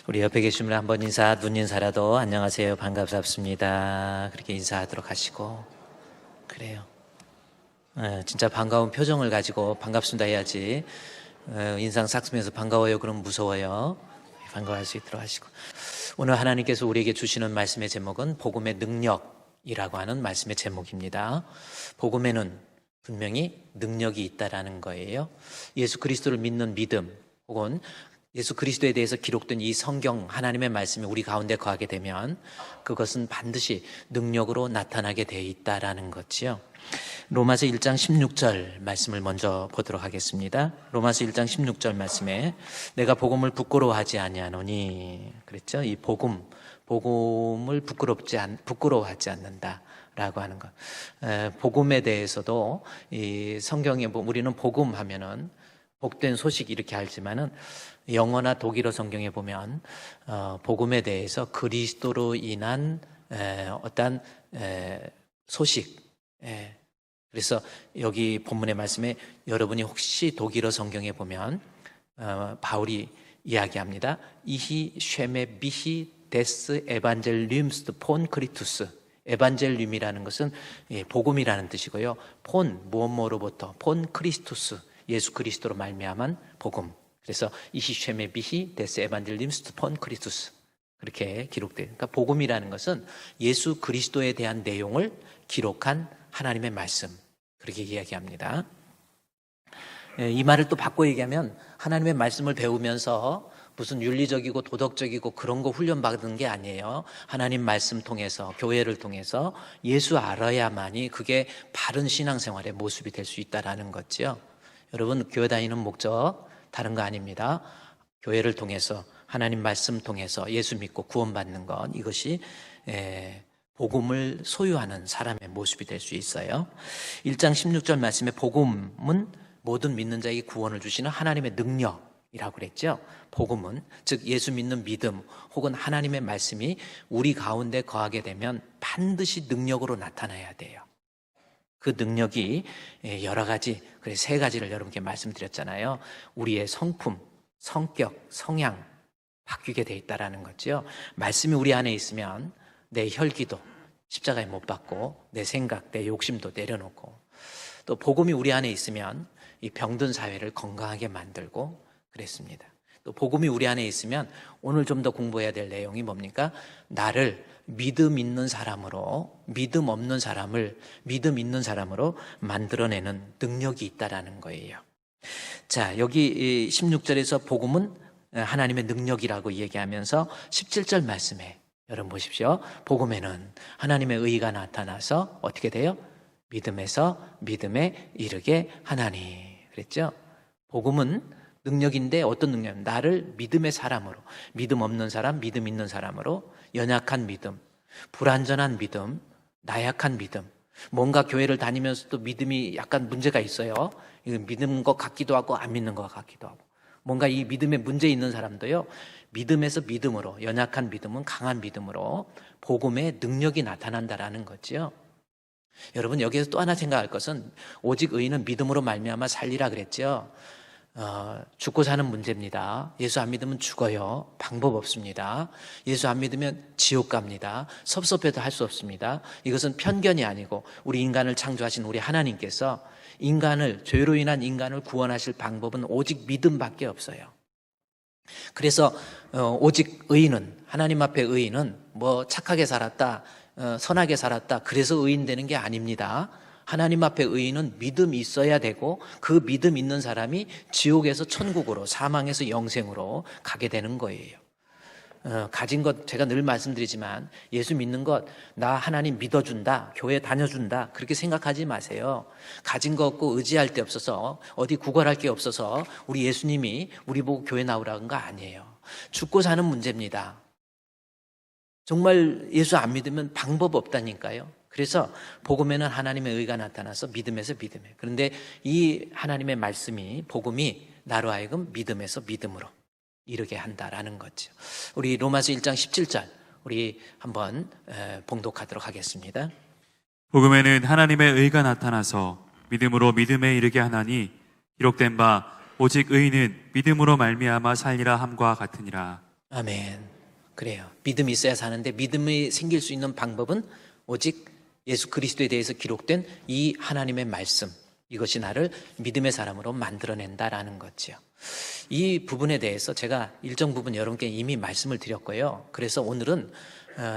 우리 옆에 계신 분 한번 눈 인사라도 안녕하세요, 반갑습니다. 그렇게 인사하도록 하시고. 그래요. 진짜 반가운 표정을 가지고 반갑습니다 해야지. 인상 싹 쓰면서 반가워요 그러면 무서워요. 반가워할 수 있도록 하시고. 오늘 하나님께서 우리에게 주시는 말씀의 제목은 복음의 능력이라고 하는 말씀의 제목입니다. 복음에는 분명히 능력이 있다라는 거예요. 예수 그리스도를 믿는 믿음 혹은 예수 그리스도에 대해서 기록된 이 성경 하나님의 말씀이 우리 가운데 거하게 되면 그것은 반드시 능력으로 나타나게 돼 있다라는 거지요. 로마서 1장 16절 말씀을 먼저 보도록 하겠습니다. 로마서 1장 16절 말씀에 내가 복음을 부끄러워하지 아니하노니 그랬죠. 이 복음을 부끄러워하지 않는다 라고 하는 것. 복음에 대해서도 이 성경에 우리는 복음 하면은 복된 소식 이렇게 알지만은 영어나 독일어 성경에 보면 복음에 대해서 그리스도로 인한 어떤 소식. 그래서 여기 본문의 말씀에 여러분이 혹시 독일어 성경에 보면 바울이 이야기합니다. 이히 쉐메 비히 데스 에반젤륨스트 폰 크리투스. 에반젤륨이라는 것은 복음이라는 뜻이고요. 폰 무엇뭐로부터 폰 크리스투스 예수 그리스도로 말미암은 복음. 그래서 이히쉐메 비히 데스 에반젤림스트 폰 크리스투스 그렇게 기록돼요. 그러니까 복음이라는 것은 예수 그리스도에 대한 내용을 기록한 하나님의 말씀 그렇게 이야기합니다. 이 말을 또 바꿔 얘기하면 하나님의 말씀을 배우면서 무슨 윤리적이고 도덕적이고 그런 거 훈련받은 게 아니에요. 하나님 말씀 통해서 교회를 통해서 예수 알아야만이 그게 바른 신앙생활의 모습이 될 수 있다라는 거죠. 여러분 교회 다니는 목적 다른 거 아닙니다. 교회를 통해서 하나님 말씀 통해서 예수 믿고 구원받는 것 이것이 복음을 소유하는 사람의 모습이 될 수 있어요. 1장 16절 말씀에 복음은 모든 믿는 자에게 구원을 주시는 하나님의 능력이라고 그랬죠. 복음은 즉 예수 믿는 믿음 혹은 하나님의 말씀이 우리 가운데 거하게 되면 반드시 능력으로 나타나야 돼요. 그 능력이 여러 가지, 그래서 세 가지를 여러분께 말씀드렸잖아요. 우리의 성품, 성격, 성향 바뀌게 돼 있다라는 거죠. 말씀이 우리 안에 있으면 내 혈기도 십자가에 못 박고 내 생각, 내 욕심도 내려놓고 또 복음이 우리 안에 있으면 이 병든 사회를 건강하게 만들고 그랬습니다. 또 복음이 우리 안에 있으면 오늘 좀 더 공부해야 될 내용이 뭡니까? 나를 믿음 있는 사람으로 믿음 없는 사람을 믿음 있는 사람으로 만들어내는 능력이 있다라는 거예요. 자, 여기 16절에서 복음은 하나님의 능력이라고 얘기하면서 17절 말씀에 여러분 보십시오. 복음에는 하나님의 의가 나타나서 어떻게 돼요? 믿음에서 믿음에 이르게 하나니 그랬죠? 복음은 능력인데 어떤 능력이냐면 나를 믿음의 사람으로 믿음 없는 사람, 믿음 있는 사람으로 연약한 믿음, 불완전한 믿음, 나약한 믿음 뭔가 교회를 다니면서도 믿음이 약간 문제가 있어요. 믿는 것 같기도 하고 안 믿는 것 같기도 하고 뭔가 이 믿음에 문제 있는 사람도요. 믿음에서 믿음으로 연약한 믿음은 강한 믿음으로 복음의 능력이 나타난다라는 거죠. 여러분 여기에서 또 하나 생각할 것은 오직 의인은 믿음으로 말미암아 살리라 그랬죠. 죽고 사는 문제입니다. 예수 안 믿으면 죽어요. 방법 없습니다. 예수 안 믿으면 지옥 갑니다. 섭섭해도 할 수 없습니다. 이것은 편견이 아니고 우리 인간을 창조하신 우리 하나님께서 죄로 인한 인간을 구원하실 방법은 오직 믿음밖에 없어요. 그래서 오직 의인은 하나님 앞에 의인은 뭐 착하게 살았다, 선하게 살았다 그래서 의인 되는 게 아닙니다. 하나님 앞에 의인은 믿음이 있어야 되고 그 믿음 있는 사람이 지옥에서 천국으로 사망에서 영생으로 가게 되는 거예요. 가진 것 제가 늘 말씀드리지만 예수 믿는 것 나 하나님 믿어준다 교회 다녀준다 그렇게 생각하지 마세요. 가진 거 없고 의지할 데 없어서 어디 구걸할 게 없어서 우리 예수님이 우리 보고 교회 나오라는 거 아니에요. 죽고 사는 문제입니다. 정말 예수 안 믿으면 방법 없다니까요. 그래서 복음에는 하나님의 의가 나타나서 믿음에서 믿음에 그런데 이 하나님의 말씀이 복음이 나로 하여금 믿음에서 믿음으로 이르게 한다라는 거죠. 우리 로마서 1장 17절 우리 한번 봉독하도록 하겠습니다. 복음에는 하나님의 의가 나타나서 믿음으로 믿음에 이르게 하나니 기록된 바 오직 의인은 믿음으로 말미암아 살리라 함과 같으니라. 아멘. 그래요. 믿음이 있어야 사는데 믿음이 생길 수 있는 방법은 오직 예수 그리스도에 대해서 기록된 이 하나님의 말씀, 이것이 나를 믿음의 사람으로 만들어낸다라는 거지요. 이 부분에 대해서 제가 일정 부분 여러분께 이미 말씀을 드렸고요. 그래서 오늘은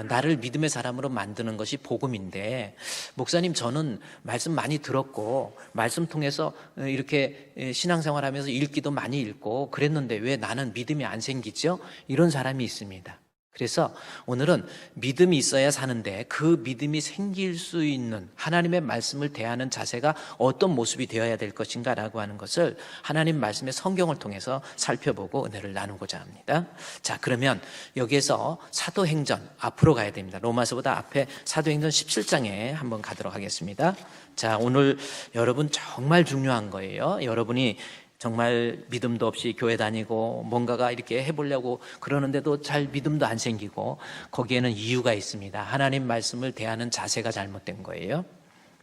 나를 믿음의 사람으로 만드는 것이 복음인데, 목사님 저는 말씀 많이 들었고 말씀 통해서 이렇게 신앙생활하면서 읽기도 많이 읽고 그랬는데 왜 나는 믿음이 안 생기죠? 이런 사람이 있습니다. 그래서 오늘은 믿음이 있어야 사는데 그 믿음이 생길 수 있는 하나님의 말씀을 대하는 자세가 어떤 모습이 되어야 될 것인가 라고 하는 것을 하나님 말씀의 성경을 통해서 살펴보고 은혜를 나누고자 합니다. 자, 그러면 여기에서 사도행전 앞으로 가야 됩니다. 로마서보다 앞에 사도행전 17장에 한번 가도록 하겠습니다. 자, 오늘 여러분 정말 중요한 거예요. 여러분이 정말 믿음도 없이 교회 다니고 뭔가가 이렇게 해보려고 그러는데도 잘 믿음도 안 생기고, 거기에는 이유가 있습니다. 하나님 말씀을 대하는 자세가 잘못된 거예요.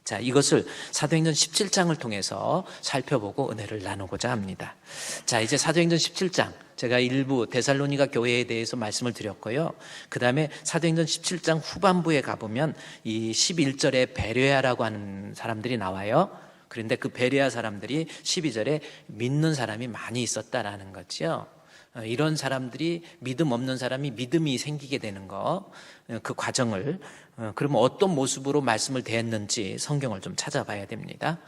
자, 이것을 사도행전 17장을 통해서 살펴보고 은혜를 나누고자 합니다. 자, 이제 사도행전 17장, 제가 일부 데살로니가 교회에 대해서 말씀을 드렸고요. 그 다음에 사도행전 17장 후반부에 가보면 이 11절에 베레아라고 하는 사람들이 나와요. 그런데 그 베레아 사람들이 12절에 믿는 사람이 많이 있었다라는 거죠. 이런 사람들이, 믿음 없는 사람이 믿음이 생기게 되는 거, 그 과정을, 그러면 어떤 모습으로 말씀을 대했는지 성경을 좀 찾아봐야 됩니다.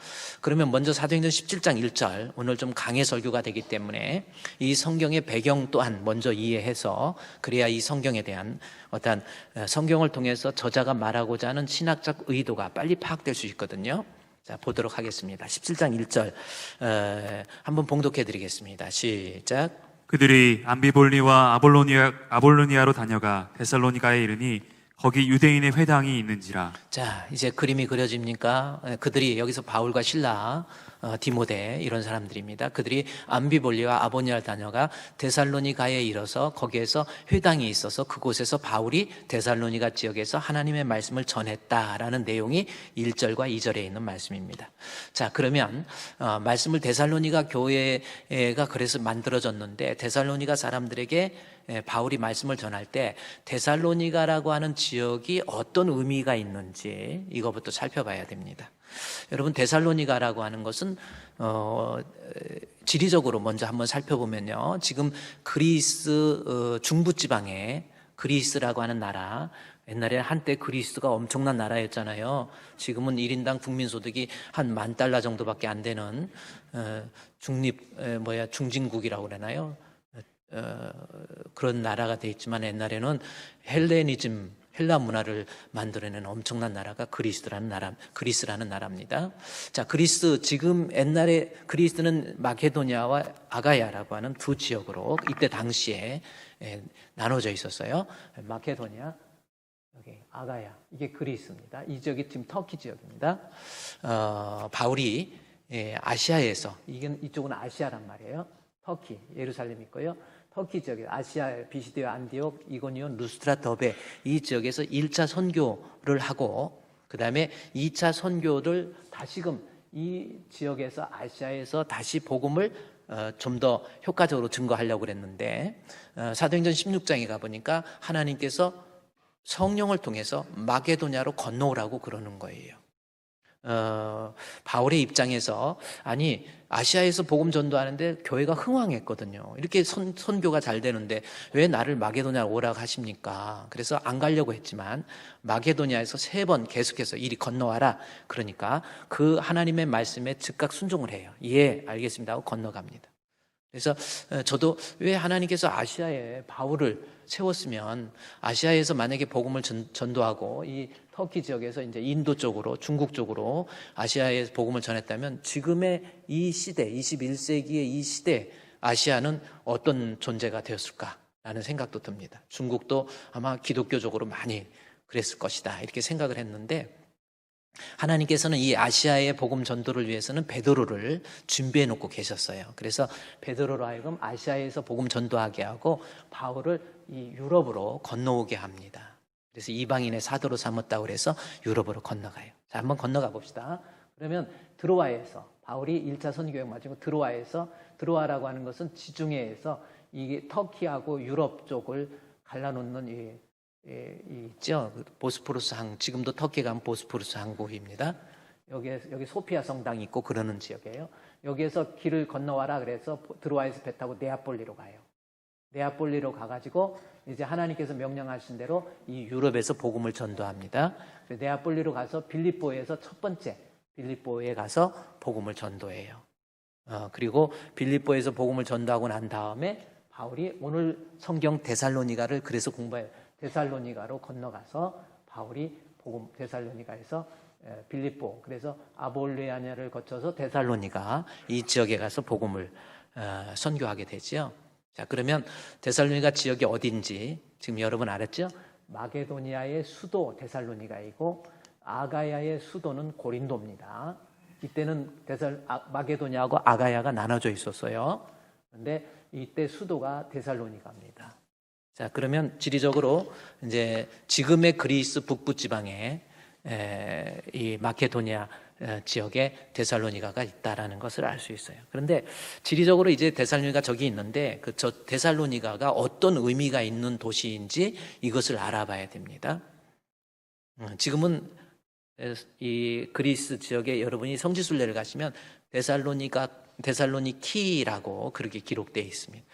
그러면 먼저 사도행전 17장 1절, 오늘 좀 강해 설교가 되기 때문에 이 성경의 배경 또한 먼저 이해해서, 그래야 이 성경에 대한 어떤 성경을 통해서 저자가 말하고자 하는 신학적 의도가 빨리 파악될 수 있거든요. 자, 보도록 하겠습니다. 17장 1절 한번 봉독해 드리겠습니다. 시작. 그들이 암비볼리와 아볼로니아로 다녀가 데살로니가에 이르니 거기 유대인의 회당이 있는지라. 자, 이제 그림이 그려집니까? 그들이, 여기서 바울과 실라, 디모데, 이런 사람들입니다. 그들이 암비볼리와 아보니아를 다녀가 데살로니가에 이르러서 거기에서 회당이 있어서 그곳에서 바울이 데살로니가 지역에서 하나님의 말씀을 전했다라는 내용이 1절과 2절에 있는 말씀입니다. 자, 그러면 말씀을 데살로니가 교회가 그래서 만들어졌는데, 데살로니가 사람들에게 바울이 말씀을 전할 때 데살로니가라고 하는 지역이 어떤 의미가 있는지 이거부터 살펴봐야 됩니다. 여러분, 데살로니가라고 하는 것은 지리적으로 먼저 한번 살펴보면요, 지금 그리스 중부지방에 그리스라고 하는 나라, 옛날에 한때 그리스가 엄청난 나라였잖아요. 지금은 1인당 국민소득이 한 $10,000 정도밖에 안 되는 중진국이라고 그러나요? 그런 나라가 돼 있지만, 옛날에는 헬라 문화를 만들어낸 엄청난 나라가 그리스라는 나라입니다. 자, 그리스, 지금 옛날에 그리스는 마케도니아와 아가야라고 하는 두 지역으로 이때 당시에 나눠져 있었어요. 마케도니아, 여기 아가야, 이게 그리스입니다. 이 지역이 지금 터키 지역입니다. 바울이 아시아에서, 이쪽은 아시아란 말이에요. 터키, 예루살렘 있고요. 터키 지역에 아시아, 비시디아, 안디옥, 이고니온, 루스트라, 더베, 이 지역에서 1차 선교를 하고, 그 다음에 2차 선교를 다시금 이 지역에서, 아시아에서 다시 복음을 좀 더 효과적으로 증거하려고 그랬는데, 사도행전 16장에 가보니까 하나님께서 성령을 통해서 마게도냐로 건너오라고 그러는 거예요. 바울의 입장에서, 아니, 아시아에서 복음 전도하는데 교회가 흥왕했거든요. 이렇게 선교가 잘 되는데 왜 나를 마게도냐로 오라고 하십니까? 그래서 안 가려고 했지만 마게도냐에서 3번 계속해서 이리 건너와라. 그러니까 그 하나님의 말씀에 즉각 순종을 해요. 예, 알겠습니다 하고 건너갑니다. 그래서 저도 왜 하나님께서 아시아에 바울을 세웠으면, 아시아에서 만약에 복음을 전도하고 이 터키 지역에서 이제 인도 쪽으로, 중국 쪽으로 아시아에 복음을 전했다면 지금의 이 시대, 21세기의 이 시대, 아시아는 어떤 존재가 되었을까라는 생각도 듭니다. 중국도 아마 기독교적으로 많이 그랬을 것이다, 이렇게 생각을 했는데, 하나님께서는 이 아시아의 복음 전도를 위해서는 베드로를 준비해 놓고 계셨어요. 그래서 베드로로 하여금 아시아에서 복음 전도하게 하고 바울을 이 유럽으로 건너오게 합니다. 그래서 이방인의 사도로 삼았다고 그래서 유럽으로 건너가요. 자, 한번 건너가 봅시다. 그러면 드로아에서, 바울이 1차 선교여행 마치고 드로아라고 하는 것은 지중해에서 이게 터키하고 유럽 쪽을 갈라놓는 있죠. 보스포루스 항, 지금도 터키 가면 보스포루스 항구입니다. 여기 소피아 성당이 있고 그러는 지역이에요. 여기에서 길을 건너와라 그래서 드로아에서 배 타고 네아폴리로 가요. 네아폴리로 가가지고 이제 하나님께서 명령하신 대로 이 유럽에서 복음을 전도합니다. 네아폴리로 가서 빌립보에서 첫 번째 빌립보에 가서 복음을 전도해요. 그리고 빌립보에서 복음을 전도하고 난 다음에 바울이 오늘 성경 데살로니가를 그래서 공부해요. 데살로니가로 건너가서 바울이 복음 데살로니가에서 빌립보, 그래서 아볼레아냐를 거쳐서 데살로니가 이 지역에 가서 복음을 선교하게 되죠. 자, 그러면 데살로니가 지역이 어딘지 지금 여러분 알았죠? 마게도니아의 수도 데살로니가이고 아가야의 수도는 고린도입니다. 이때는 마게도니아하고 아가야가 나눠져 있었어요. 그런데 이때 수도가 데살로니가입니다. 자, 그러면 지리적으로 이제 지금의 그리스 북부 지방에 이 마케도니아 지역에 데살로니가가 있다라는 것을 알 수 있어요. 그런데 지리적으로 이제 데살로니가 저기 있는데 저 데살로니가가 어떤 의미가 있는 도시인지 이것을 알아봐야 됩니다. 지금은 이 그리스 지역에 여러분이 성지순례를 가시면 데살로니키라고 그렇게 기록되어 있습니다.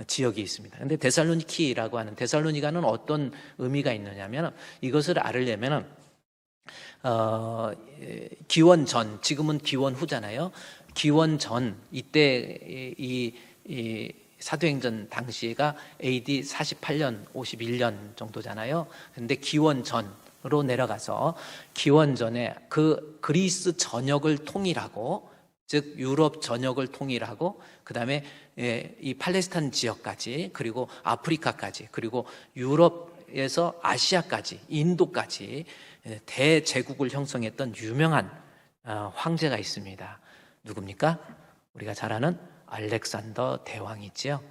지역이 있습니다. 그런데 데살로니키라고 하는 데살로니가는 어떤 의미가 있느냐면 이것을 알으려면 기원 전, 지금은 기원 후잖아요. 기원 전, 이때 이 사도행전 당시가 AD 48년, 51년 정도잖아요. 그런데 기원 전으로 내려가서 기원 전에 그 그리스 전역을 통일하고, 즉 유럽 전역을 통일하고, 그 다음에 이 팔레스타인 지역까지, 그리고 아프리카까지, 그리고 유럽에서 아시아까지, 인도까지 대제국을 형성했던 유명한 황제가 있습니다. 누굽니까? 우리가 잘 아는 알렉산더 대왕이지요.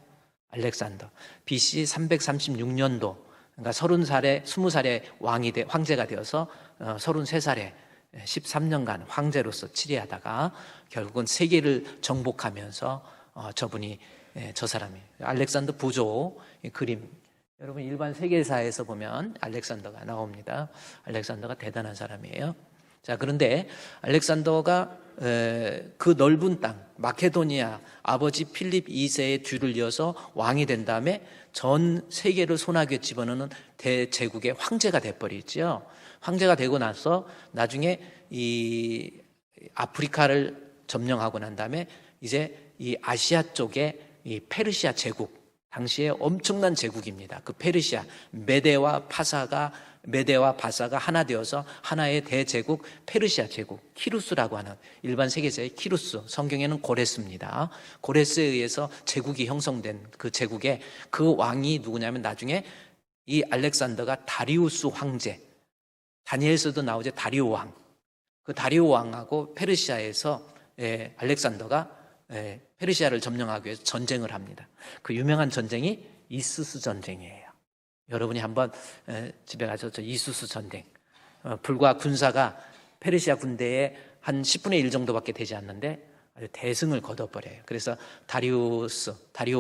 알렉산더. BC 336년도, 그러니까 30살에 20살에 황제가 되어서 33살에 13년간 황제로서 치리하다가 결국은 세계를 정복하면서 저분이 저 사람이 알렉산더 부조 그림, 여러분 일반 세계사에서 보면 알렉산더가 나옵니다. 알렉산더가 대단한 사람이에요. 자, 그런데 알렉산더가 그 넓은 땅 마케도니아 아버지 필립 2세의 뒤를 이어서 왕이 된 다음에 전 세계를 손아귀에 집어넣는 대제국의 황제가 돼버리죠. 황제가 되고 나서 나중에 이 아프리카를 점령하고 난 다음에 이제 이 아시아 쪽에 이 페르시아 제국, 당시에 엄청난 제국입니다. 그 페르시아, 메데와 바사가 하나 되어서 하나의 대제국 페르시아 제국, 키루스라고 하는 일반 세계사의 키루스, 성경에는 고레스입니다. 고레스에 의해서 제국이 형성된 그 제국의 그 왕이 누구냐면 나중에 이 알렉산더가 다리우스 황제, 다니엘서도 나오죠. 다리오 왕. 그 다리오 왕하고 페르시아에서 알렉산더가 페르시아를 점령하기 위해서 전쟁을 합니다. 그 유명한 전쟁이 이수스 전쟁이에요. 여러분이 한번 집에 가서 저 이수스 전쟁, 불과 군사가 페르시아 군대의 한 10분의 1 정도밖에 되지 않는데 아주 대승을 거둬버려요. 그래서 다리오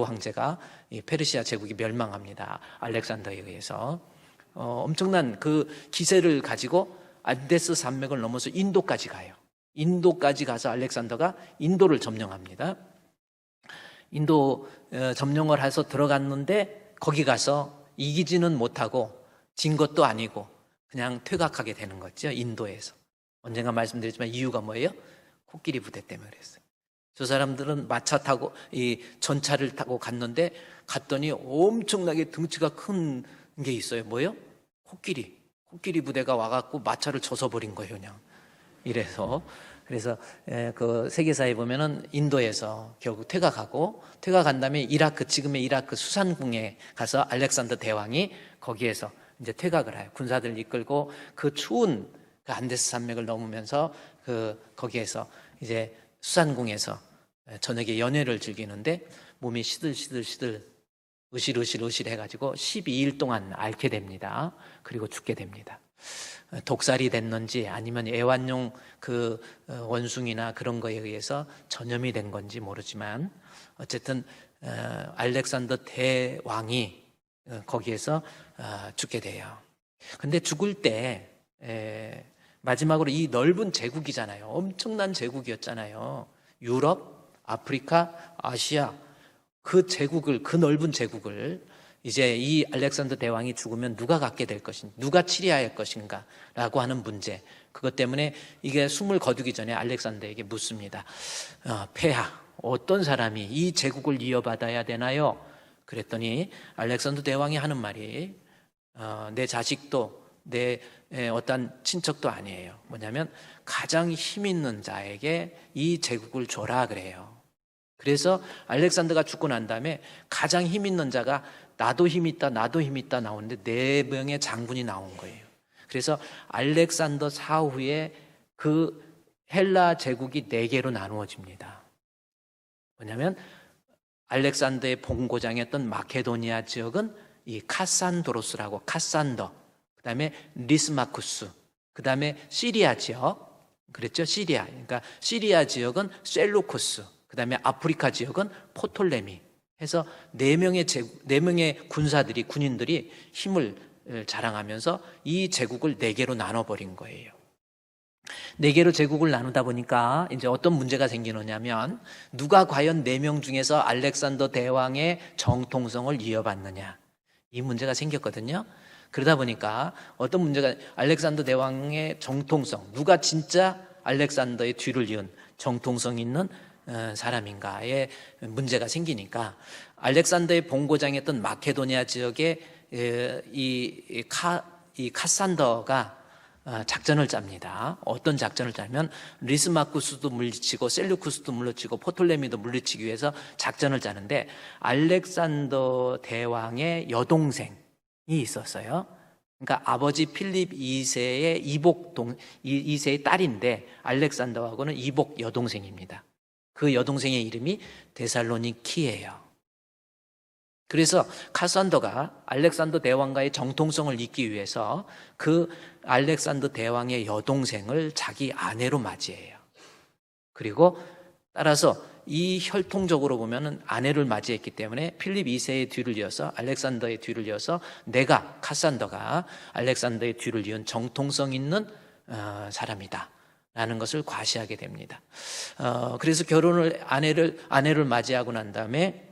황제가 이 페르시아 제국이 멸망합니다. 알렉산더에 의해서. 엄청난 그 기세를 가지고 안데스 산맥을 넘어서 인도까지 가요. 인도까지 가서 알렉산더가 인도를 점령합니다. 인도 점령을 해서 들어갔는데 거기 가서 이기지는 못하고 진 것도 아니고 그냥 퇴각하게 되는 거죠. 인도에서. 언젠가 말씀드렸지만 이유가 뭐예요? 코끼리 부대 때문에 그랬어요. 저 사람들은 마차 타고 이 전차를 타고 갔는데 갔더니 엄청나게 등치가 큰 게 있어요. 뭐예요? 코끼리 부대가 와갖고 마차를 져서버린 거예요. 그냥. 그래서 그 세계사에 보면은 인도에서 결국 퇴각한 다음에 지금의 이라크 수산궁에 가서 알렉산더 대왕이 거기에서 이제 퇴각을 해요. 군사들 이끌고 그 추운 그 안데스 산맥을 넘으면서 거기에서 이제 수산궁에서 저녁에 연회를 즐기는데 몸이 시들시들 으실으실 해가지고 12일 동안 앓게 됩니다. 그리고 죽게 됩니다. 독살이 됐는지 아니면 애완용 그 원숭이나 그런 거에 의해서 전염이 된 건지 모르지만 어쨌든 알렉산더 대왕이 거기에서 죽게 돼요. 근데 죽을 때 마지막으로 이 넓은 제국이잖아요. 엄청난 제국이었잖아요. 유럽, 아프리카, 아시아 그 제국을, 그 넓은 제국을 이제 이 알렉산더 대왕이 죽으면 누가 갖게 될 것인가, 누가 치리할 것인가 라고 하는 문제, 그것 때문에 이게 숨을 거두기 전에 알렉산더에게 묻습니다. 폐하, 어떤 사람이 이 제국을 이어받아야 되나요? 그랬더니 알렉산더 대왕이 하는 말이 내 자식도 내 어떤 친척도 아니에요. 뭐냐면 가장 힘 있는 자에게 이 제국을 줘라 그래요. 그래서 알렉산더가 죽고 난 다음에 가장 힘 있는 자가 나도 힘 있다, 나도 힘 있다 나오는데 4명의 장군이 나온 거예요. 그래서 알렉산더 사후에 그 헬라 제국이 4개로 나누어집니다. 뭐냐면 알렉산더의 본고장이었던 마케도니아 지역은 이 카산도로스라고 카산더, 그 다음에 리스마쿠스, 그 다음에 시리아 지역, 그랬죠? 시리아. 그러니까 시리아 지역은 셀루쿠스, 그 다음에 아프리카 지역은 포톨레미 해서 4명의 군사들이, 군인들이 힘을 자랑하면서 이 제국을 4개로 나눠버린 거예요. 4개로 제국을 나누다 보니까 이제 어떤 문제가 생기느냐면 누가 과연 4명 중에서 알렉산더 대왕의 정통성을 이어받느냐, 이 문제가 생겼거든요. 그러다 보니까 어떤 문제가, 알렉산더 대왕의 정통성, 누가 진짜 알렉산더의 뒤를 이은 정통성 있는 사람인가에 문제가 생기니까 알렉산더의 본고장이었던 마케도니아 지역에 이 카산더가 작전을 짭니다. 어떤 작전을 짜면 리스마쿠스도 물리치고 셀루쿠스도 물리치고 포톨레미도 물리치기 위해서 작전을 짜는데 알렉산더 대왕의 여동생이 있었어요. 그러니까 아버지 필립 2세의 이복 2세의 딸인데 알렉산더하고는 이복 여동생입니다. 그 여동생의 이름이 데살로니키예요. 그래서 카산더가 알렉산더 대왕과의 정통성을 잇기 위해서 그 알렉산더 대왕의 여동생을 자기 아내로 맞이해요. 그리고 따라서 이 혈통적으로 보면은 아내를 맞이했기 때문에 필립 2세의 뒤를 이어서 알렉산더의 뒤를 이어서 내가 카산더가 알렉산더의 뒤를 이은 정통성 있는 사람이다 라는 것을 과시하게 됩니다. 그래서 아내를 맞이하고 난 다음에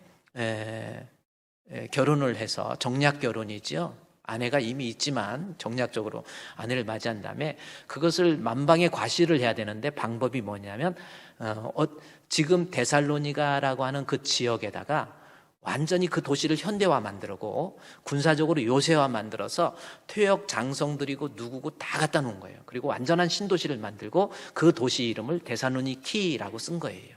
결혼을 해서 정략 결혼이지요. 아내가 이미 있지만 정략적으로 아내를 맞이한 다음에 그것을 만방에 과시를 해야 되는데 방법이 뭐냐면 지금 데살로니가라고 하는 그 지역에다가 완전히 그 도시를 현대화 만들고 군사적으로 요새화 만들어서 퇴역 장성들이고 누구고 다 갖다 놓은 거예요. 그리고 완전한 신도시를 만들고 그 도시 이름을 데살로니키라고 쓴 거예요.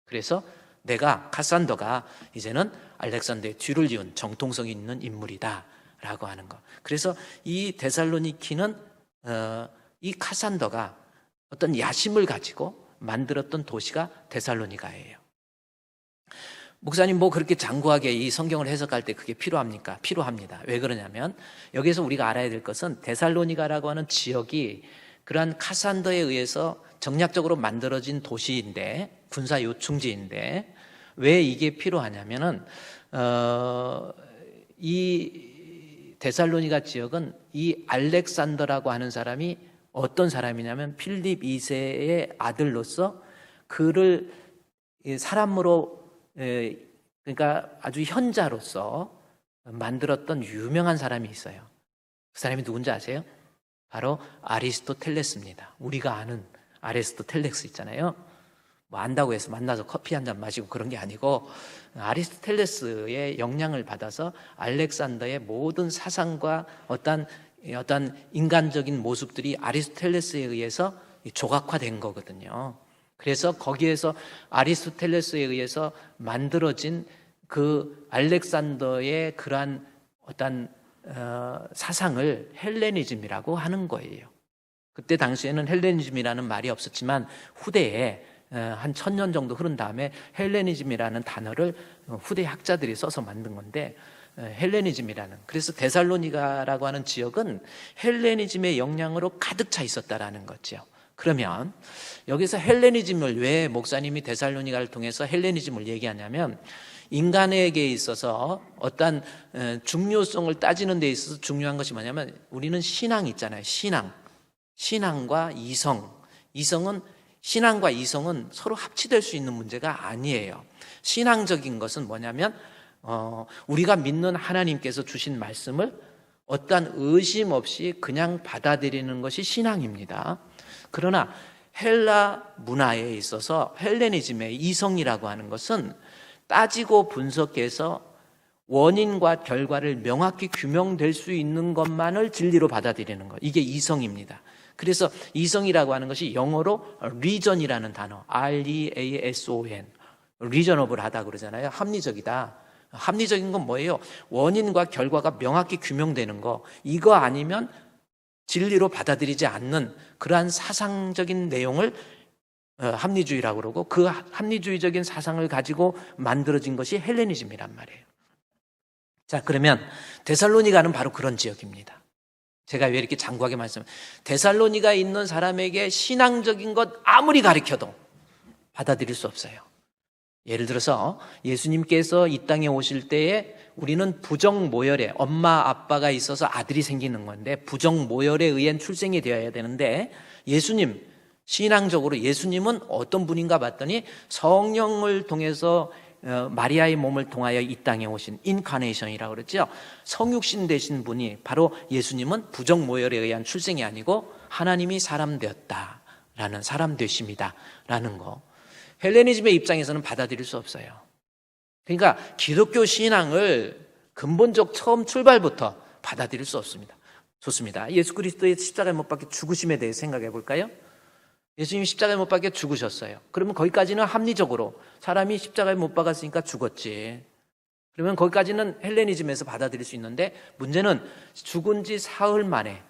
그래서 내가 카산더가 이제는 알렉산더의 뒤를 이은 정통성 있는 인물이다 라고 하는 거. 그래서 이 데살로니키는 이 카산더가 어떤 야심을 가지고 만들었던 도시가 데살로니가예요. 목사님 뭐 그렇게 장구하게 이 성경을 해석할 때 그게 필요합니까? 필요합니다. 왜 그러냐면 여기서 우리가 알아야 될 것은 데살로니가라고 하는 지역이 그러한 카산더에 의해서 정략적으로 만들어진 도시인데, 군사 요충지인데 왜 이게 필요하냐면은 이 데살로니가 지역은 이 알렉산더라고 하는 사람이 어떤 사람이냐면 필립 2세의 아들로서 그를 사람으로, 그러니까 아주 현자로서 만들었던 유명한 사람이 있어요. 그 사람이 누군지 아세요? 바로 아리스토텔레스입니다. 우리가 아는 아리스토텔레스 있잖아요. 뭐 안다고 해서 만나서 커피 한 잔 마시고 그런 게 아니고 아리스토텔레스의 영향을 받아서 알렉산더의 모든 사상과 어떤 인간적인 모습들이 아리스토텔레스에 의해서 조각화된 거거든요. 그래서 거기에서 아리스토텔레스에 의해서 만들어진 그 알렉산더의 그러한 어떤 사상을 헬레니즘이라고 하는 거예요. 그때 당시에는 헬레니즘이라는 말이 없었지만 후대에 한 1000년 정도 흐른 다음에 헬레니즘이라는 단어를 후대 학자들이 써서 만든 건데 헬레니즘이라는, 그래서 데살로니가라고 하는 지역은 헬레니즘의 영향으로 가득 차 있었다라는 거죠. 그러면 여기서 헬레니즘을 왜 목사님이 데살로니가를 통해서 헬레니즘을 얘기하냐면 인간에게 있어서 어떤 중요성을 따지는 데 있어서 중요한 것이 뭐냐면 우리는 신앙 있잖아요. 신앙과 이성은 신앙과 이성은 서로 합치될 수 있는 문제가 아니에요. 신앙적인 것은 뭐냐면 우리가 믿는 하나님께서 주신 말씀을 어떠한 의심 없이 그냥 받아들이는 것이 신앙입니다. 그러나 헬라 문화에 있어서 헬레니즘의 이성이라고 하는 것은 따지고 분석해서 원인과 결과를 명확히 규명될 수 있는 것만을 진리로 받아들이는 것. 이게 이성입니다. 그래서 이성이라고 하는 것이 영어로 reason이라는 단어, R-E-A-S-O-N, reasonable하다 그러잖아요. 합리적이다. 합리적인 건 뭐예요? 원인과 결과가 명확히 규명되는 거. 이거 아니면 진리로 받아들이지 않는 그러한 사상적인 내용을 합리주의라고 그러고, 그 합리주의적인 사상을 가지고 만들어진 것이 헬레니즘이란 말이에요. 자, 그러면 데살로니가는 바로 그런 지역입니다. 제가 왜 이렇게 장구하게 데살로니가 있는 사람에게 신앙적인 것 아무리 가르쳐도 받아들일 수 없어요. 예를 들어서 예수님께서 이 땅에 오실 때에 우리는 부정모혈에, 엄마 아빠가 있어서 아들이 생기는 건데 부정모혈에 의한 출생이 되어야 되는데, 예수님 신앙적으로 예수님은 어떤 분인가 봤더니 성령을 통해서 마리아의 몸을 통하여 이 땅에 오신 인카네이션이라고 그랬죠. 성육신 되신 분이 바로 예수님은 부정모혈에 의한 출생이 아니고 하나님이 사람 되었다라는, 사람 되심이다라는 거. 헬레니즘의 입장에서는 받아들일 수 없어요. 그러니까 기독교 신앙을 근본적 처음 출발부터 받아들일 수 없습니다. 좋습니다. 예수 그리스도의 십자가에 못 박혀 죽으심에 대해 생각해 볼까요? 예수님이 십자가에 못 박혀 죽으셨어요. 그러면 거기까지는 합리적으로 사람이 십자가에 못 박았으니까 죽었지. 그러면 거기까지는 헬레니즘에서 받아들일 수 있는데, 문제는 죽은 지 사흘 만에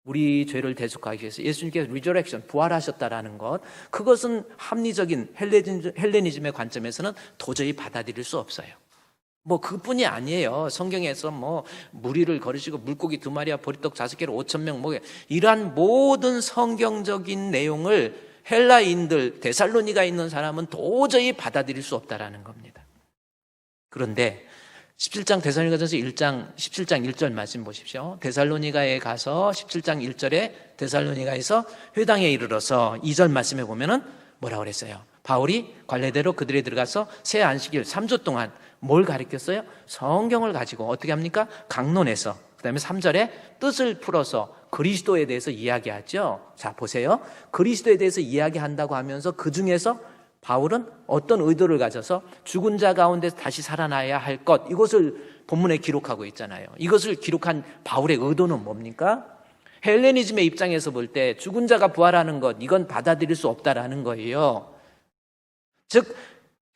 우리 죄를 대속하기 위해서 예수님께서 리저렉션, 부활하셨다라는 것, 그것은 합리적인 헬레니즘의 관점에서는 도저히 받아들일 수 없어요. 뭐 그뿐이 아니에요. 성경에서 뭐 무리를 거르시고 물고기 2마리와 보리떡 5개로 5,000명 뭐 이러한 모든 성경적인 내용을 헬라인들, 데살로니가 있는 사람은 도저히 받아들일 수 없다라는 겁니다. 그런데 17장 데살로니가전서 17장 1절 말씀 보십시오. 데살로니가에 가서 17장 1절에 데살로니가에서 회당에 이르러서 2절 말씀에 보면은 뭐라고 그랬어요? 바울이 관례대로 그들에 들어가서 새 안식일 3주 동안 뭘 가르쳤어요? 성경을 가지고 어떻게 합니까? 강론해서, 그 다음에 3절에 뜻을 풀어서 그리스도에 대해서 이야기하죠. 자, 보세요. 그리스도에 대해서 이야기한다고 하면서 그 중에서 바울은 어떤 의도를 가져서 죽은 자 가운데 다시 살아나야 할 것, 이것을 본문에 기록하고 있잖아요. 이것을 기록한 바울의 의도는 뭡니까? 헬레니즘의 입장에서 볼 때 죽은 자가 부활하는 것, 이건 받아들일 수 없다라는 거예요. 즉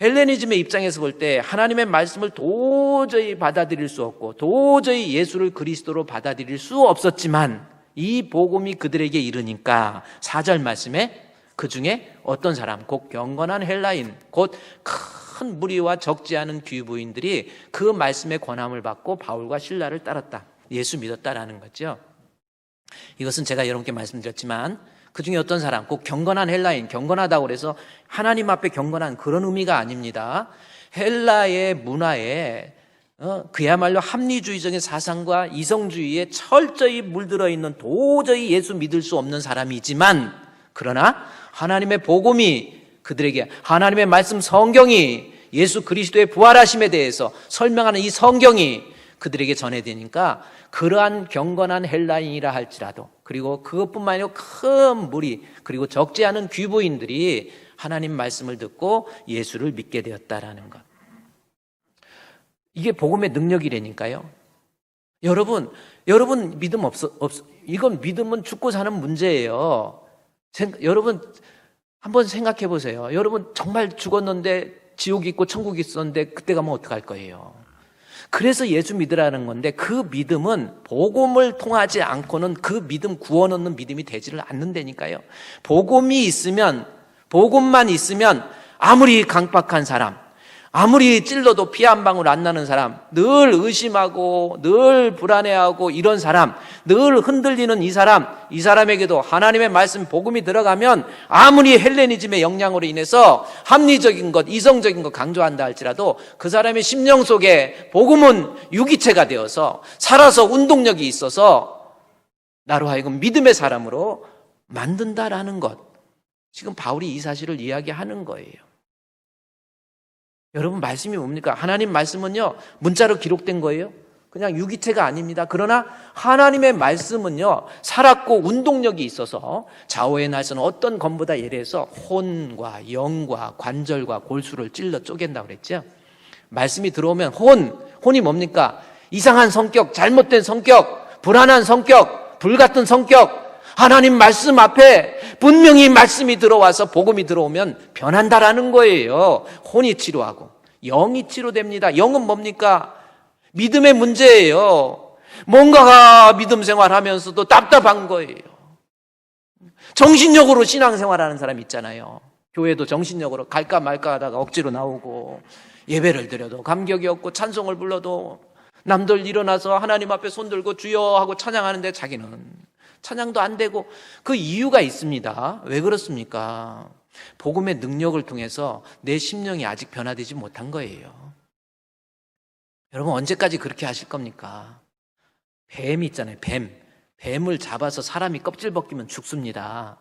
헬레니즘의 입장에서 볼 때 하나님의 말씀을 도저히 받아들일 수 없고 도저히 예수를 그리스도로 받아들일 수 없었지만, 이 복음이 그들에게 이르니까 4절 말씀에 그 중에 어떤 사람, 곧 경건한 헬라인, 곧 큰 무리와 적지 않은 귀부인들이 그 말씀의 권함을 받고 바울과 실라를 따랐다, 예수 믿었다라는 거죠. 이것은 제가 여러분께 말씀드렸지만 그 중에 어떤 사람, 꼭 경건한 헬라인, 경건하다고 해서 하나님 앞에 경건한 그런 의미가 아닙니다. 헬라의 문화에 그야말로 합리주의적인 사상과 이성주의에 철저히 물들어 있는 도저히 예수 믿을 수 없는 사람이지만, 그러나 하나님의 복음이 그들에게, 하나님의 말씀 성경이 예수 그리스도의 부활하심에 대해서 설명하는 이 성경이 그들에게 전해지니까 그러한 경건한 헬라인이라 할지라도, 그리고 그것뿐만 아니라 큰 무리, 그리고 적지 않은 귀부인들이 하나님 말씀을 듣고 예수를 믿게 되었다라는 것. 이게 복음의 능력이라니까요. 여러분 믿음 이건 믿음은 죽고 사는 문제예요. 여러분 한번 생각해 보세요. 여러분 정말 죽었는데 지옥이 있고 천국이 있었는데 그때 가면 어떡할 거예요? 그래서 예수 믿으라는 건데, 그 믿음은 복음을 통하지 않고는 그 믿음, 구원 얻는 믿음이 되지를 않는다니까요. 복음만 있으면 아무리 강박한 사람, 아무리 찔러도 피 한 방울 안 나는 사람, 늘 의심하고 늘 불안해하고 이런 사람, 늘 흔들리는 이 사람에게도 하나님의 말씀 복음이 들어가면 아무리 헬레니즘의 영향으로 인해서 합리적인 것, 이성적인 것 강조한다 할지라도 그 사람의 심령 속에 복음은 유기체가 되어서 살아서 운동력이 있어서 나로 하여금 믿음의 사람으로 만든다라는 것. 지금 바울이 이 사실을 이야기하는 거예요. 여러분, 말씀이 뭡니까? 하나님 말씀은요, 문자로 기록된 거예요. 그냥 유기체가 아닙니다. 그러나 하나님의 말씀은요, 살았고 운동력이 있어서 좌우의 날선 어떤 검보다 예리해서 혼과 영과 관절과 골수를 찔러 쪼갠다고 그랬죠. 말씀이 들어오면 혼이 뭡니까? 이상한 성격, 잘못된 성격, 불안한 성격, 불같은 성격, 하나님 말씀 앞에 분명히 말씀이 들어와서 복음이 들어오면 변한다라는 거예요. 혼이 치료하고 영이 치료됩니다. 영은 뭡니까? 믿음의 문제예요. 뭔가가 믿음 생활하면서도 답답한 거예요. 정신력으로 신앙생활하는 사람 있잖아요. 교회도 정신력으로 갈까 말까 하다가 억지로 나오고 예배를 드려도 감격이 없고 찬송을 불러도 남들 일어나서 하나님 앞에 손 들고 주여 하고 찬양하는데 자기는 찬양도 안 되고 그 이유가 있습니다. 왜 그렇습니까? 복음의 능력을 통해서 내 심령이 아직 변화되지 못한 거예요. 여러분, 언제까지 그렇게 하실 겁니까? 뱀이 있잖아요. 뱀을 잡아서 사람이 껍질 벗기면 죽습니다.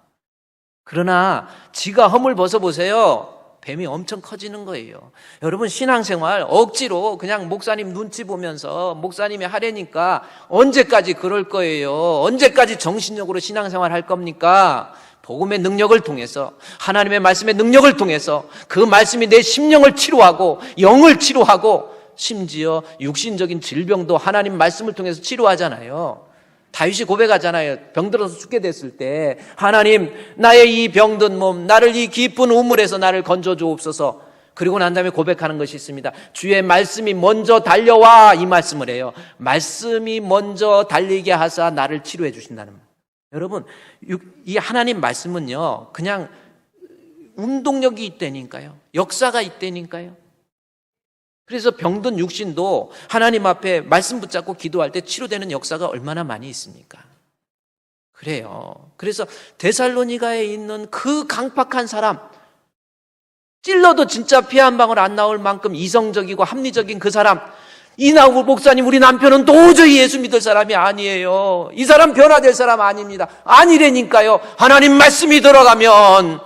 그러나 지가 허물 벗어보세요. 뱀이 엄청 커지는 거예요. 여러분, 신앙생활 억지로 그냥 목사님 눈치 보면서 목사님이 하려니까 언제까지 그럴 거예요? 언제까지 정신력으로 신앙생활 할 겁니까? 복음의 능력을 통해서, 하나님의 말씀의 능력을 통해서 그 말씀이 내 심령을 치료하고 영을 치료하고 심지어 육신적인 질병도 하나님 말씀을 통해서 치료하잖아요. 다윗이 고백하잖아요. 병들어서 죽게 됐을 때 하나님, 나의 이 병든 몸, 나를 이 깊은 우물에서 나를 건져주옵소서. 그리고 난 다음에 고백하는 것이 있습니다. 주의 말씀이 먼저 달려와, 이 말씀을 해요. 말씀이 먼저 달리게 하사 나를 치료해 주신다는 말. 여러분, 이 하나님 말씀은요, 그냥 운동력이 있다니까요. 역사가 있다니까요. 그래서 병든 육신도 하나님 앞에 말씀 붙잡고 기도할 때 치료되는 역사가 얼마나 많이 있습니까? 그래요. 그래서 데살로니가에 있는 그 강팍한 사람, 찔러도 진짜 피 한 방울 안 나올 만큼 이성적이고 합리적인 그 사람, 이나우 목사님, 우리 남편은 도저히 예수 믿을 사람이 아니에요. 이 사람 변화될 사람 아닙니다. 아니라니까요. 하나님 말씀이 들어가면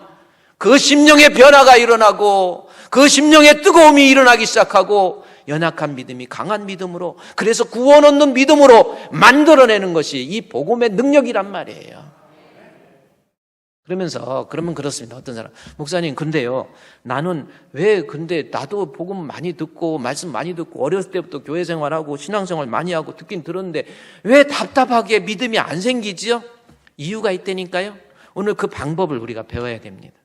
그 심령의 변화가 일어나고 그 심령의 뜨거움이 일어나기 시작하고 연약한 믿음이 강한 믿음으로, 그래서 구원 얻는 믿음으로 만들어내는 것이 이 복음의 능력이란 말이에요. 그러면 그렇습니다. 어떤 사람, 목사님, 근데요, 나는 근데 나도 복음 많이 듣고 말씀 많이 듣고 어렸을 때부터 교회 생활하고 신앙생활 많이 하고 듣긴 들었는데 왜 답답하게 믿음이 안 생기지요? 이유가 있다니까요. 오늘 그 방법을 우리가 배워야 됩니다.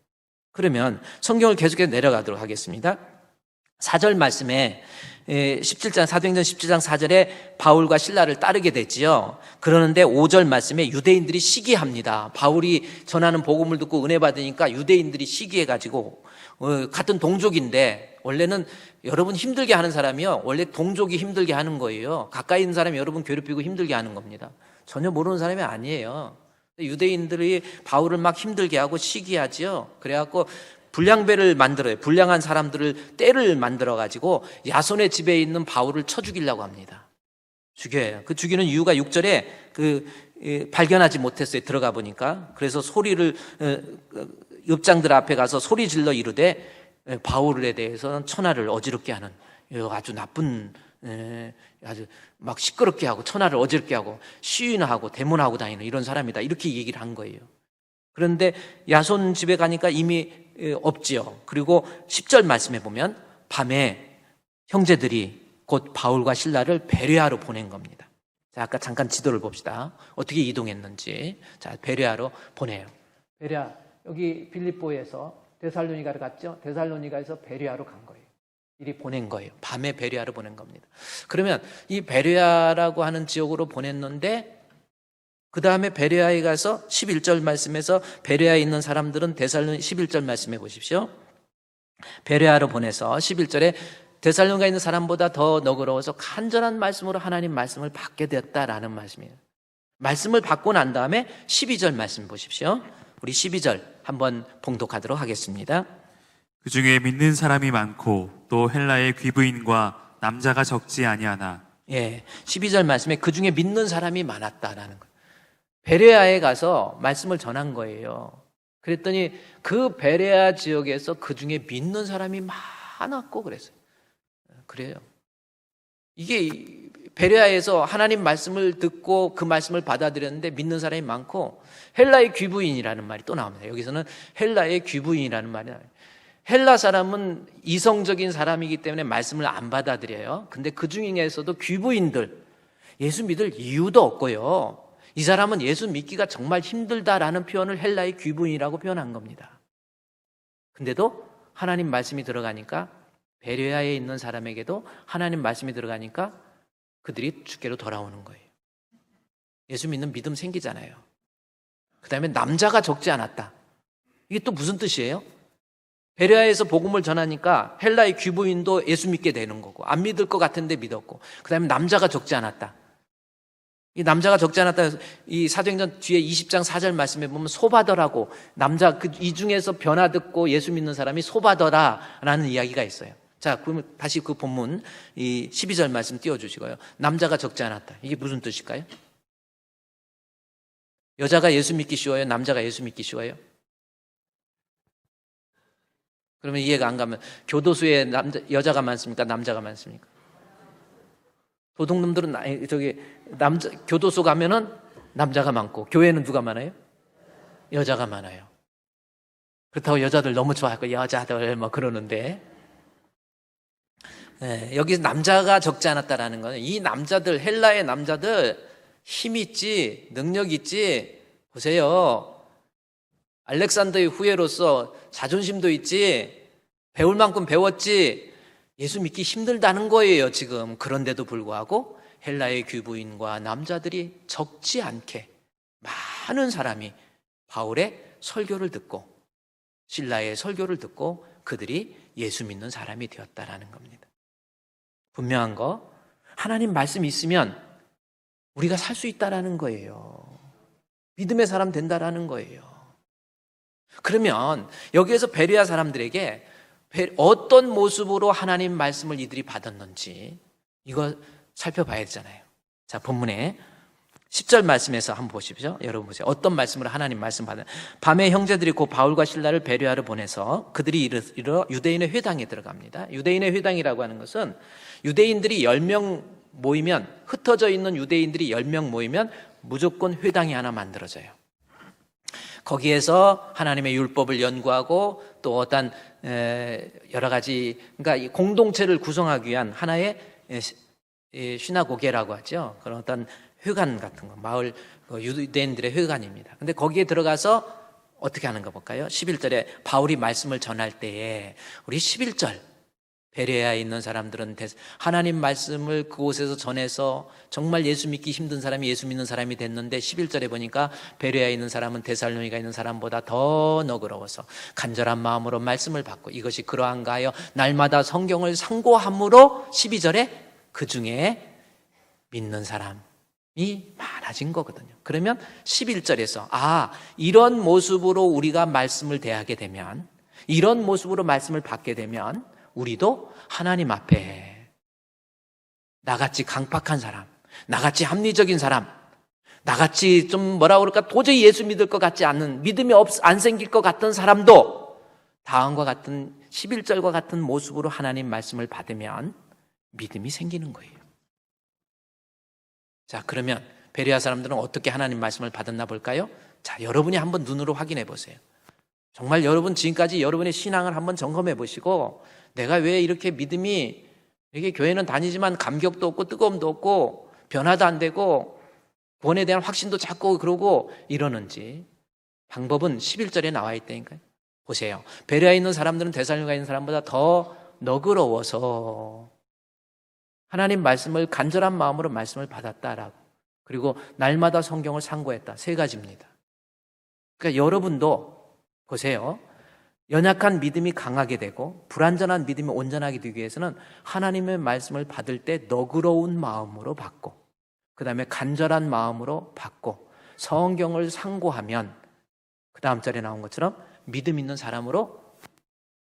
그러면 성경을 계속해서 내려가도록 하겠습니다. 4절 말씀에 17장, 사도행전 17장 4절에 바울과 실라를 따르게 되지요. 그러는데 5절 말씀에 유대인들이 시기합니다. 바울이 전하는 복음을 듣고 은혜 받으니까 유대인들이 시기해가지고, 같은 동족인데, 원래는 여러분 힘들게 하는 사람이요, 원래 동족이 힘들게 하는 거예요. 가까이 있는 사람이 여러분 괴롭히고 힘들게 하는 겁니다. 전혀 모르는 사람이 아니에요. 유대인들이 바울을 막 힘들게 하고 시기하지요. 그래갖고 불량배를 만들어요. 불량한 사람들을 떼를 만들어가지고 야손의 집에 있는 바울을 쳐 죽이려고 합니다. 죽여요. 그 죽이는 이유가 6절에 발견하지 못했어요. 들어가 보니까. 그래서 소리를, 읍장들 앞에 가서 소리 질러 이르되 바울에 대해서는 천하를 어지럽게 하는 아주 나쁜, 아주 막 시끄럽게 하고 천하를 어지럽게 하고 시위하고 데몬하고 다니는 이런 사람이다, 이렇게 얘기를 한 거예요. 그런데 야손 집에 가니까 이미 없지요. 그리고 10절 말씀해 보면 밤에 형제들이 곧 바울과 실라를 베레아로 보낸 겁니다. 자, 아까 잠깐 지도를 봅시다. 어떻게 이동했는지. 자, 베레아로 보내요. 베레아, 여기 빌립보에서 데살로니가를 갔죠. 데살로니가에서 베레아로 간 거예요. 이리 보낸 거예요. 밤에 베레아로 보낸 겁니다. 그러면 이 베레아라고 하는 지역으로 보냈는데, 그 다음에 베레아에 가서 11절 말씀에서 베레아에 있는 사람들은 데살로니, 11절 말씀해 보십시오. 베레아로 보내서 11절에 데살로니가에 있는 사람보다 더 너그러워서 간절한 말씀으로 하나님 말씀을 받게 되었다라는 말씀이에요. 말씀을 받고 난 다음에 12절 말씀 보십시오. 우리 12절 한번 봉독하도록 하겠습니다. 그 중에 믿는 사람이 많고 또 헬라의 귀부인과 남자가 적지 아니하나. 12절 말씀에 그 중에 믿는 사람이 많았다라는 거예요. 베레아에 가서 말씀을 전한 거예요. 그랬더니 그 베레아 지역에서 그 중에 믿는 사람이 많았고 그랬어요. 그래요. 이게 베레아에서 하나님 말씀을 듣고 그 말씀을 받아들였는데 믿는 사람이 많고, 헬라의 귀부인이라는 말이 또 나옵니다. 여기서는 헬라의 귀부인이라는 말이 나와요. 헬라 사람은 이성적인 사람이기 때문에 말씀을 안 받아들여요. 근데 그 중에서도 귀부인들, 예수 믿을 이유도 없고요, 이 사람은 예수 믿기가 정말 힘들다라는 표현을 헬라의 귀부인이라고 표현한 겁니다. 근데도 하나님 말씀이 들어가니까, 베레아에 있는 사람에게도 하나님 말씀이 들어가니까 그들이 주께로 돌아오는 거예요. 예수 믿는 믿음 생기잖아요. 그 다음에 남자가 적지 않았다. 이게 또 무슨 뜻이에요? 베레아에서 복음을 전하니까 헬라의 귀부인도 예수 믿게 되는 거고, 안 믿을 것 같은데 믿었고, 그 다음에 남자가 적지 않았다. 이 남자가 적지 않았다. 이 사도행전 뒤에 20장 4절 말씀에 보면 소바더라고, 남자 이 중에서 변화 듣고 예수 믿는 사람이 소바더라라는 이야기가 있어요. 자, 그러면 다시 그 본문 이 12절 말씀 띄워주시고요. 남자가 적지 않았다. 이게 무슨 뜻일까요? 여자가 예수 믿기 쉬워요? 남자가 예수 믿기 쉬워요? 그러면 이해가 안 가면 교도소에 여자가 많습니까? 남자가 많습니까? 도둑놈들은 교도소 가면은 남자가 많고, 교회는 누가 많아요? 여자가 많아요. 그렇다고 여자들 너무 좋아하고 여자들 뭐 그러는데, 여기서 남자가 적지 않았다라는 거는 이 남자들, 헬라의 남자들 힘 있지, 능력 있지. 보세요. 알렉산더의 후예로서 자존심도 있지, 배울 만큼 배웠지. 예수 믿기 힘들다는 거예요, 지금. 그런데도 불구하고 헬라의 귀부인과 남자들이 적지 않게 많은 사람이 바울의 설교를 듣고, 실라의 설교를 듣고 그들이 예수 믿는 사람이 되었다라는 겁니다. 분명한 거, 하나님 말씀이 있으면 우리가 살 수 있다라는 거예요. 믿음의 사람 된다라는 거예요. 그러면 여기에서 베레아 사람들에게 어떤 모습으로 하나님 말씀을 이들이 받았는지 이거 살펴봐야 되잖아요. 자, 본문에 10절 말씀에서 한번 보십시오. 여러분 보세요. 어떤 말씀으로 하나님 말씀 받은. 밤에 형제들이 곧 바울과 실라를 베레아로 보내서 그들이 이르러 유대인의 회당에 들어갑니다. 유대인의 회당이라고 하는 것은 유대인들이 10명 모이면, 흩어져 있는 유대인들이 10명 모이면 무조건 회당이 하나 만들어져요. 거기에서 하나님의 율법을 연구하고 또 어떤 여러 가지, 그러니까 이 공동체를 구성하기 위한 하나의 시나고게라고 하죠. 그런 어떤 회관 같은 거, 마을 유대인들의 회관입니다. 근데 거기에 들어가서 어떻게 하는가 볼까요? 11절에 바울이 말씀을 전할 때에, 우리 11절 베레아에 있는 사람들은 하나님 말씀을 그곳에서 전해서 정말 예수 믿기 힘든 사람이 예수 믿는 사람이 됐는데, 11절에 보니까 베레아에 있는 사람은 데살로니가에 있는 사람보다 더 너그러워서 간절한 마음으로 말씀을 받고, 이것이 그러한가 하여 날마다 성경을 상고함으로 12절에 그 중에 믿는 사람이 많아진 거거든요. 그러면 11절에서 이런 모습으로 우리가 말씀을 대하게 되면, 이런 모습으로 말씀을 받게 되면 우리도 하나님 앞에 나같이 강팍한 사람, 나같이 합리적인 사람, 나같이 좀 도저히 예수 믿을 것 같지 않는, 믿음이 안 생길 것 같은 사람도 다음과 같은 11절과 같은 모습으로 하나님 말씀을 받으면 믿음이 생기는 거예요. 자, 그러면 베레아 사람들은 어떻게 하나님 말씀을 받았나 볼까요? 자, 여러분이 한번 눈으로 확인해 보세요. 정말 여러분 지금까지 여러분의 신앙을 한번 점검해 보시고, 내가 왜 이렇게 믿음이, 이렇게 교회는 다니지만 감격도 없고 뜨거움도 없고 변화도 안 되고 구원에 대한 확신도 작고 그러고 이러는지, 방법은 11절에 나와 있다니까요. 보세요. 베레아에 있는 사람들은 데살로니가에 있는 사람보다 더 너그러워서 하나님 말씀을 간절한 마음으로 말씀을 받았다라고, 그리고 날마다 성경을 상고했다. 3가지입니다. 그러니까 여러분도 보세요. 연약한 믿음이 강하게 되고 불완전한 믿음이 온전하게 되기 위해서는 하나님의 말씀을 받을 때 너그러운 마음으로 받고, 그 다음에 간절한 마음으로 받고, 성경을 상고하면 그 다음 절에 나온 것처럼 믿음 있는 사람으로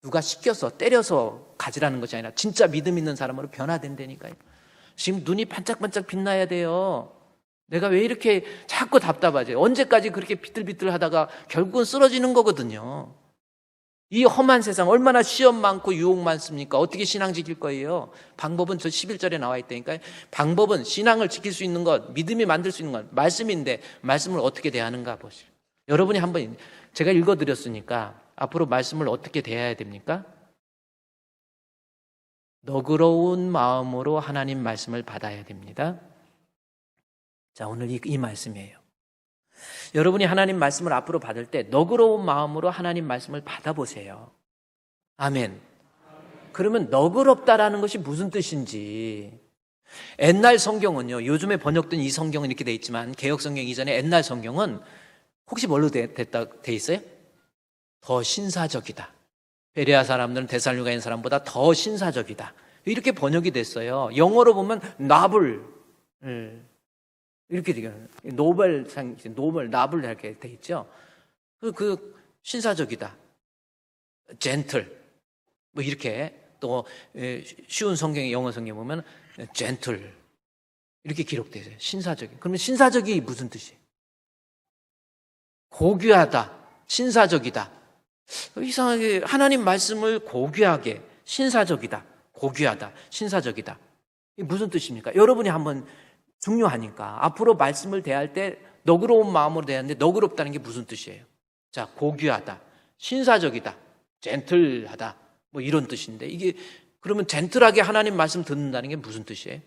누가 시켜서 때려서 가지라는 것이 아니라 진짜 믿음 있는 사람으로 변화된다니까요. 지금 눈이 반짝반짝 빛나야 돼요. 내가 왜 이렇게 자꾸 답답하지? 언제까지 그렇게 비틀비틀 하다가 결국은 쓰러지는 거거든요. 이 험한 세상 얼마나 시험 많고 유혹 많습니까? 어떻게 신앙 지킬 거예요? 방법은 저 11절에 나와 있다니까요. 방법은 신앙을 지킬 수 있는 것, 믿음이 만들 수 있는 것, 말씀인데 말씀을 어떻게 대하는가 보시죠. 여러분이 한번 제가 읽어드렸으니까 앞으로 말씀을 어떻게 대해야 됩니까? 너그러운 마음으로 하나님 말씀을 받아야 됩니다. 자, 오늘 이 말씀이에요. 여러분이 하나님 말씀을 앞으로 받을 때 너그러운 마음으로 하나님 말씀을 받아보세요. 아멘. 그러면 너그럽다라는 것이 무슨 뜻인지, 옛날 성경은요, 요즘에 번역된 이 성경은 이렇게 돼 있지만 개역 성경 이전에 옛날 성경은 혹시 뭘로 돼 있어요? 더 신사적이다. 베레아 사람들은 데살로니가 있는 사람보다 더 신사적이다. 이렇게 번역이 됐어요. 영어로 보면 나블, 이렇게 되게 노벨 나블 이렇게 돼 있죠. 그 신사적이다, 젠틀, 뭐 이렇게 또 쉬운 성경의 영어 성경 보면 젠틀 이렇게 기록되어 있어요. 신사적이. 그러면 신사적이 무슨 뜻이에요? 고귀하다, 신사적이다. 이상하게 하나님 말씀을 고귀하게, 신사적이다, 고귀하다, 신사적이다. 이게 무슨 뜻입니까? 여러분이 한번 중요하니까 앞으로 말씀을 대할 때 너그러운 마음으로 대하는데 너그럽다는 게 무슨 뜻이에요? 자, 고귀하다, 신사적이다, 젠틀하다, 뭐 이런 뜻인데, 이게 그러면 젠틀하게 하나님 말씀 듣는다는 게 무슨 뜻이에요?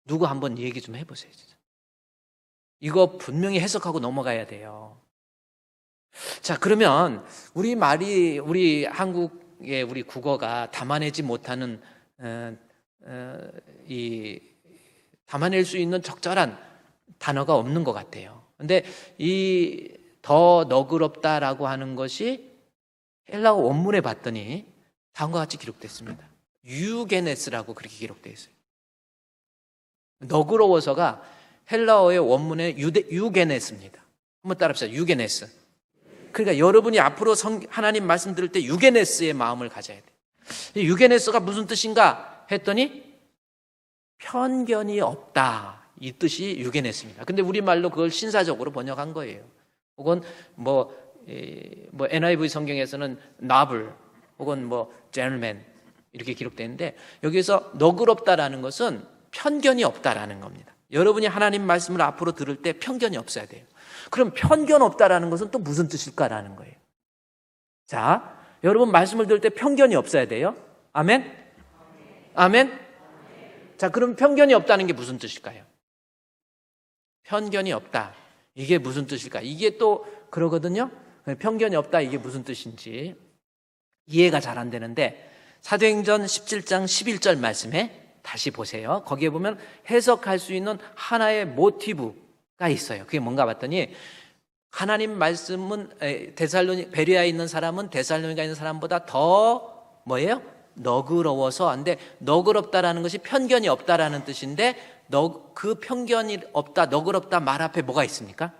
누구 한번 얘기 좀 해보세요. 진짜. 이거 분명히 해석하고 넘어가야 돼요. 자, 그러면 우리 한국의 우리 국어가 담아내지 못하는 담아낼 수 있는 적절한 단어가 없는 것 같아요. 근데 이 더 너그럽다라고 하는 것이 헬라어 원문에 봤더니 다음과 같이 기록됐습니다. 유게네스라고 그렇게 기록되어 있어요. 너그러워서가 헬라어의 원문에 유게네스입니다. 한번 따라합시다. 유게네스. 그러니까 여러분이 앞으로 하나님 말씀 들을 때 유게네스의 마음을 가져야 돼요. 유게네스가 무슨 뜻인가 했더니 편견이 없다, 이 뜻이 유게네스입니다. 근데 우리말로 그걸 신사적으로 번역한 거예요. 혹은 NIV 성경에서는 나블 혹은 gentleman 이렇게 기록되는데, 여기에서 너그럽다라는 것은 편견이 없다라는 겁니다. 여러분이 하나님 말씀을 앞으로 들을 때 편견이 없어야 돼요. 그럼 편견 없다라는 것은 또 무슨 뜻일까라는 거예요. 자, 여러분 말씀을 들을 때 편견이 없어야 돼요. 아멘? 아멘? 자, 그럼 편견이 없다는 게 무슨 뜻일까요? 편견이 없다, 이게 무슨 뜻일까? 이게 또 그러거든요. 편견이 없다, 이게 무슨 뜻인지 이해가 잘 안 되는데, 사도행전 17장 11절 말씀에 다시 보세요. 거기에 보면 해석할 수 있는 하나의 모티브가 있어요. 그게 뭔가 봤더니, 하나님 말씀은 베레아에 있는 사람은 데살로니가에 있는 사람보다 더 뭐예요? 너그러워서. 근데 너그럽다라는 것이 편견이 없다라는 뜻인데, 그 편견이 없다, 너그럽다 말 앞에 뭐가 있습니까?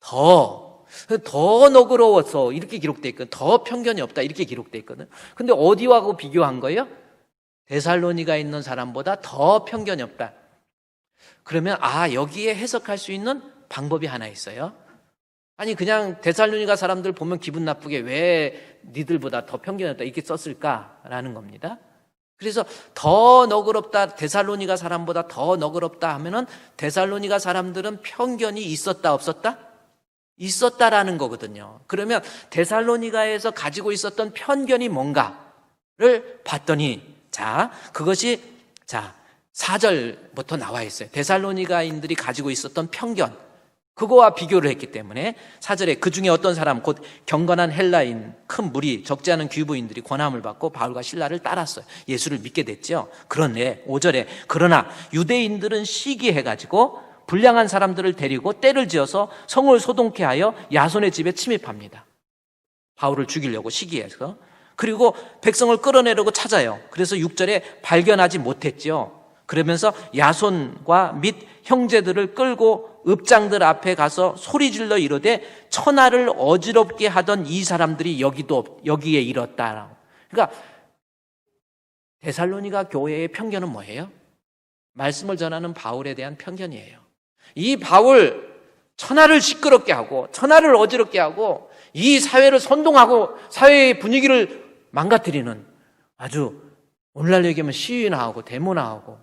더 너그러워서 이렇게 기록되어 있거든. 더 편견이 없다 이렇게 기록되어 있거든. 근데 어디하고 비교한 거예요? 데살로니가에 있는 사람보다 더 편견이 없다. 그러면 여기에 해석할 수 있는 방법이 하나 있어요. 아니, 그냥 데살로니가 사람들 보면 기분 나쁘게 왜 니들보다 더 편견이 없다 이렇게 썼을까라는 겁니다. 그래서 더 너그럽다, 데살로니가 사람보다 더 너그럽다 하면은 데살로니가 사람들은 편견이 있었다 없었다? 있었다라는 거거든요. 그러면 데살로니가에서 가지고 있었던 편견이 뭔가를 봤더니, 그것이 4절부터 나와 있어요. 데살로니가인들이 가지고 있었던 편견, 그거와 비교를 했기 때문에 4절에 그 중에 어떤 사람, 곧 경건한 헬라인, 큰 무리, 적지 않은 귀부인들이 권함을 받고 바울과 실라를 따랐어요. 예수를 믿게 됐죠. 그런데 5절에 그러나 유대인들은 시기해가지고 불량한 사람들을 데리고 떼를 지어서 성을 소동케 하여 야손의 집에 침입합니다. 바울을 죽이려고 시기해서. 그리고 백성을 끌어내려고 찾아요. 그래서 6절에 발견하지 못했죠. 그러면서 야손과 및 형제들을 끌고 읍장들 앞에 가서 소리질러 이르되 천하를 어지럽게 하던 이 사람들이 여기에 이뤘다. 그러니까 데살로니가 교회의 편견은 뭐예요? 말씀을 전하는 바울에 대한 편견이에요. 이 바울 천하를 시끄럽게 하고 천하를 어지럽게 하고 이 사회를 선동하고 사회의 분위기를 망가뜨리는, 아주 오늘날 얘기하면 시위나 하고 데모나 하고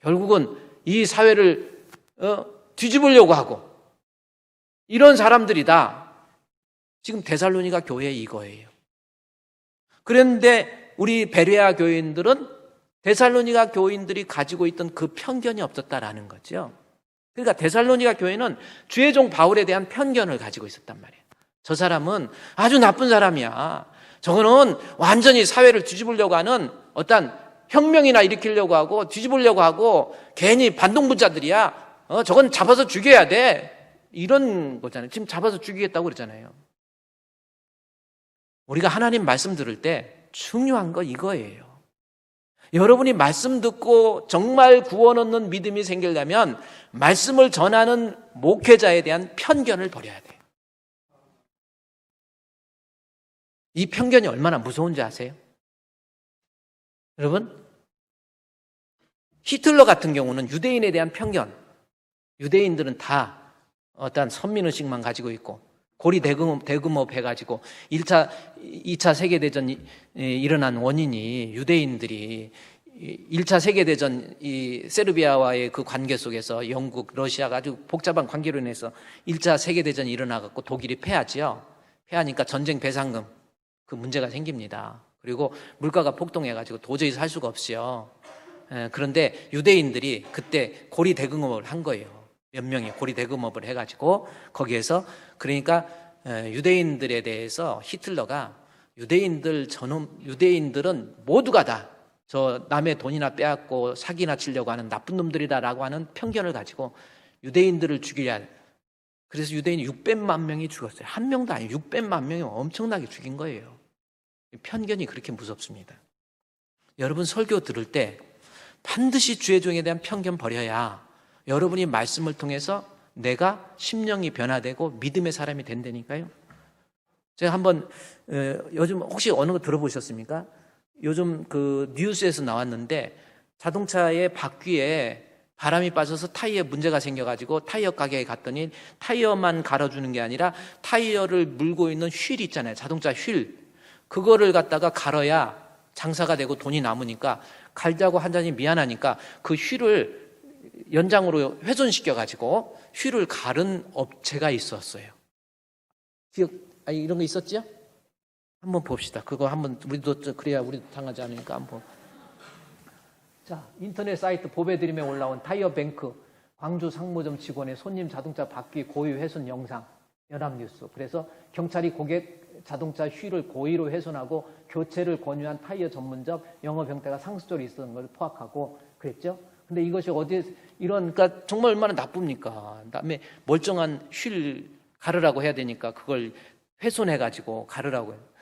결국은 이 사회를 뒤집으려고 하고 이런 사람들이다. 지금 데살로니가 교회 이거예요. 그런데 우리 베레아 교인들은 데살로니가 교인들이 가지고 있던 그 편견이 없었다라는 거죠. 그러니까 데살로니가 교회는 주의 종 바울에 대한 편견을 가지고 있었단 말이에요. 저 사람은 아주 나쁜 사람이야. 저거는 완전히 사회를 뒤집으려고 하는 어떤 혁명이나 일으키려고 하고 뒤집으려고 하고 괜히 반동분자들이야. 저건 잡아서 죽여야 돼. 이런 거잖아요. 지금 잡아서 죽이겠다고 그러잖아요. 우리가 하나님 말씀 들을 때 중요한 거 이거예요. 여러분이 말씀 듣고 정말 구원 얻는 믿음이 생기려면 말씀을 전하는 목회자에 대한 편견을 버려야 돼요. 이 편견이 얼마나 무서운지 아세요? 여러분, 히틀러 같은 경우는 유대인에 대한 편견, 유대인들은 다 어떤 선민의식만 가지고 있고 고리 대금업 해가지고 2차 세계대전이 일어난 원인이 유대인들이 1차 세계대전 이 세르비아와의 그 관계 속에서 영국, 러시아가 아주 복잡한 관계로 인해서 1차 세계대전이 일어나갖고 독일이 패하지요. 패하니까 전쟁 배상금 그 문제가 생깁니다. 그리고 물가가 폭등해가지고 도저히 살 수가 없어요. 그런데 유대인들이 그때 고리 대금업을 한 거예요. 몇 명이 고리 대금업을 해가지고 거기에서 그러니까 유대인들에 대해서 히틀러가 유대인들은 모두가 다 저 남의 돈이나 빼앗고 사기나 치려고 하는 나쁜 놈들이다라고 하는 편견을 가지고 유대인들을 죽이려. 그래서 유대인이 600만 명이 죽었어요. 한 명도 아니고 600만 명이 엄청나게 죽인 거예요. 편견이 그렇게 무섭습니다. 여러분 설교 들을 때 반드시 주의 종에 대한 편견 버려야 여러분이 말씀을 통해서 내가 심령이 변화되고 믿음의 사람이 된다니까요. 제가 한번 요즘 혹시 어느 거 들어보셨습니까? 요즘 그 뉴스에서 나왔는데 자동차의 바퀴에 바람이 빠져서 타이어에 문제가 생겨가지고 타이어 가게에 갔더니 타이어만 갈아주는 게 아니라 타이어를 물고 있는 휠 있잖아요. 자동차 휠. 그거를 갖다가 갈아야 장사가 되고 돈이 남으니까 갈자고 한자니 미안하니까 그 휠을 연장으로 훼손시켜가지고 휠을 갈은 업체가 있었어요. 이런 거 있었죠? 한번 봅시다. 그거 한번 우리도 그래야 우리도 당하지 않으니까 한번. 자, 인터넷 사이트 보배드림에 올라온 타이어뱅크 광주 상무점 직원의 손님 자동차 바퀴 고의 훼손 영상 연합뉴스. 그래서 경찰이 고객 자동차 휠을 고의로 훼손하고 교체를 권유한 타이어 전문점 영업 형태가 상습적으로 있었던 걸 포악하고 그랬죠. 근데 이것이 어디에 그러니까 정말 얼마나 나쁩니까? 그다음에 멀쩡한 휠 가르라고 해야 되니까 그걸 훼손해가지고 가르라고 해요.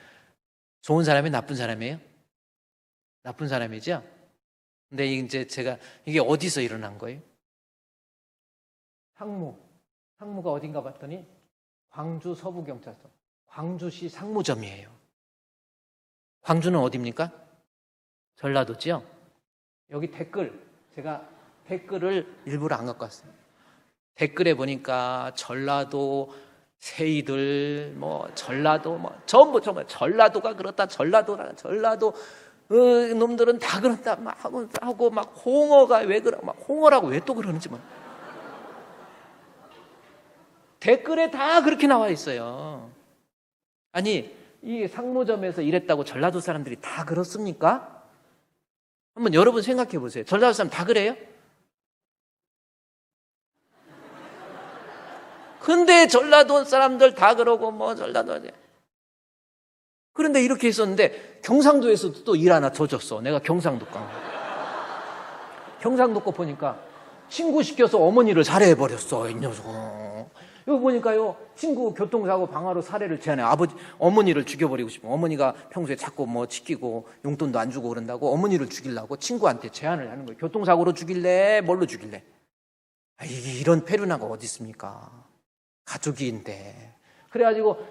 좋은 사람이 나쁜 사람이에요? 나쁜 사람이죠? 근데 이제 이게 어디서 일어난 거예요? 상무가 어딘가 봤더니 광주 서부경찰서, 광주시 상무점이에요. 광주는 어디입니까? 전라도죠? 여기 제가 댓글을 일부러 안 갖고 왔어요. 댓글에 보니까 전라도 세이들, 전라도, 전부 전라도가 그렇다, 전라도 놈들은 다 그렇다, 하고 홍어가 왜 홍어라고 왜 또 그러는지 댓글에 다 그렇게 나와 있어요. 아니, 이 상무점에서 일했다고 전라도 사람들이 다 그렇습니까? 한번 여러분 생각해 보세요. 전라도 사람 다 그래요? 근데 전라도 사람들 다 그러고 전라도. 그런데 이렇게 있었는데 경상도에서도 또 일 하나 더 줬어. 내가 경상도 거 보니까 친구 시켜서 어머니를 살해해버렸어. 이 녀석. 이거 보니까요, 친구 교통사고 방화로 살해를 제안해요. 어머니를 죽여버리고 싶어. 어머니가 평소에 자꾸 뭐 지키고 용돈도 안 주고 그런다고 어머니를 죽이려고 친구한테 제안을 하는 거예요. 교통사고로 죽일래? 뭘로 죽일래? 이런 페루나가 어디 있습니까? 가족인데. 그래가지고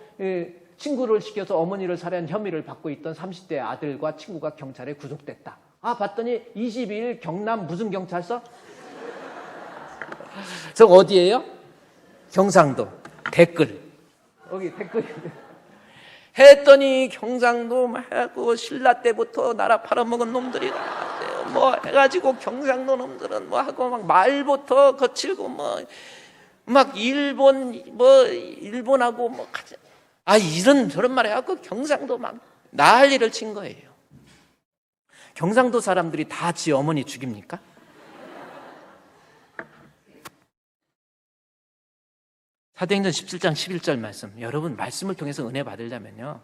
친구를 시켜서 어머니를 살해한 혐의를 받고 있던 30대 아들과 친구가 경찰에 구속됐다. 봤더니 22일 경남 무슨 경찰서? 저 어디예요? 경상도. 댓글. 여기 댓글. 했더니 경상도 하고 신라 때부터 나라 팔아먹은 놈들이 뭐 해가지고 경상도 놈들은 뭐 하고 막 말부터 거칠고 뭐 막 일본하고 뭐 이런 저런 말 해갖고 경상도 막 난리를 친 거예요. 경상도 사람들이 다 지 어머니 죽입니까? 사도행전 17장 11절 말씀, 여러분 말씀을 통해서 은혜 받으려면요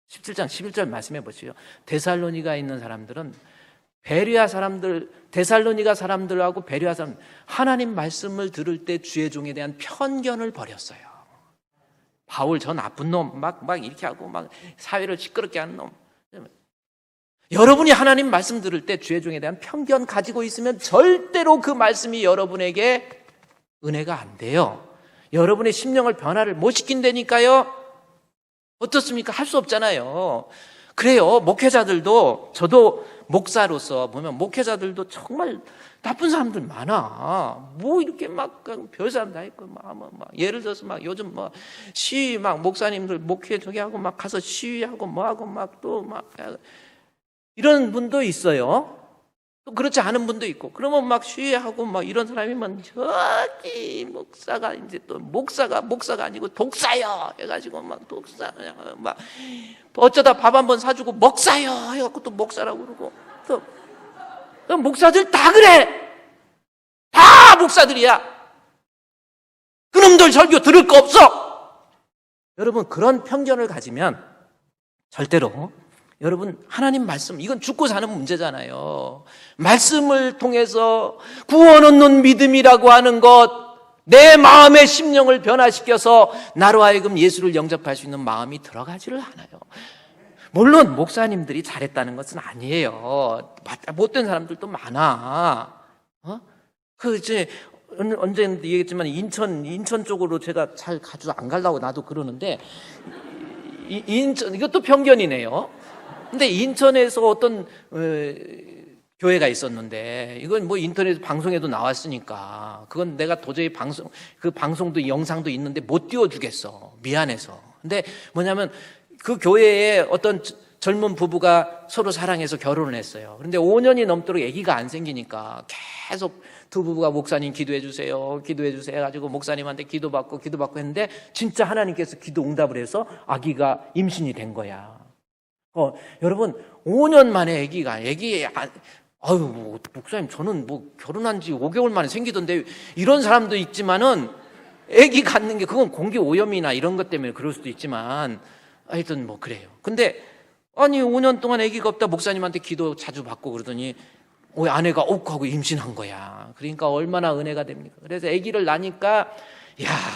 17장 11절 말씀해 보시죠. 데살로니가에 있는 사람들은 베레아 사람들, 데살로니가 사람들하고 베레아 사람, 하나님 말씀을 들을 때 주의 종에 대한 편견을 버렸어요. 바울 저 나쁜 놈 막 이렇게 하고 막 사회를 시끄럽게 하는 놈. 여러분이 하나님 말씀 들을 때 주의 종에 대한 편견 가지고 있으면 절대로 그 말씀이 여러분에게 은혜가 안 돼요. 여러분의 심령을 변화를 못 시킨다니까요. 어떻습니까? 할 수 없잖아요. 그래요. 목회자들도, 저도 목사로서 보면 목회자들도 정말 나쁜 사람들 많아. 뭐 이렇게 막 별 사람 다 있고 막 예를 들어서 막 요즘 뭐 시위 막 목사님들 목회 저기 하고 막 가서 시위하고 뭐 하고 막 또 막 이런 분도 있어요. 또 그렇지 않은 분도 있고. 그러면 막 시위하고 막 이런 사람이면 저기 목사가 이제 또 목사가 아니고 독사요 해가지고 막 독사 막 어쩌다 밥 한번 사주고 먹사요 해갖고 또 목사라고 그러고. 또 목사들 다 그래. 다 목사들이야. 그놈들 설교 들을 거 없어. 여러분 그런 편견을 가지면 절대로 여러분 하나님 말씀, 이건 죽고 사는 문제잖아요. 말씀을 통해서 구원 얻는 믿음이라고 하는 것, 내 마음의 심령을 변화시켜서 나로 하여금 예수를 영접할 수 있는 마음이 들어가지를 않아요. 물론 목사님들이 잘했다는 것은 아니에요. 못된 사람들도 많아. 이제 언제 얘기했지만 인천 쪽으로 제가 잘 자주 안 가려고 나도 그러는데 인천, 이것도 편견이네요. 근데 인천에서 어떤 교회가 있었는데 이건 뭐 인터넷 방송에도 나왔으니까 그건 내가 도저히 그 방송도 영상도 있는데 못 띄워주겠어. 미안해서. 근데 뭐냐면 그 교회에 어떤 젊은 부부가 서로 사랑해서 결혼을 했어요. 그런데 5년이 넘도록 아기가 안 생기니까 계속 두 부부가 목사님 기도해 주세요 해가지고 목사님한테 기도받고 했는데 진짜 하나님께서 기도 응답을 해서 아기가 임신이 된 거야. 여러분 5년 만에 목사님 저는 뭐 결혼한 지 5개월 만에 생기던데 이런 사람도 있지만은 아기 갖는 게 그건 공기 오염이나 이런 것 때문에 그럴 수도 있지만 하여튼 뭐 그래요. 근데 아니 5년 동안 아기가 없다 목사님한테 기도 자주 받고 그러더니 아내가 하고 임신한 거야. 그러니까 얼마나 은혜가 됩니까? 그래서 아기를 낳으니까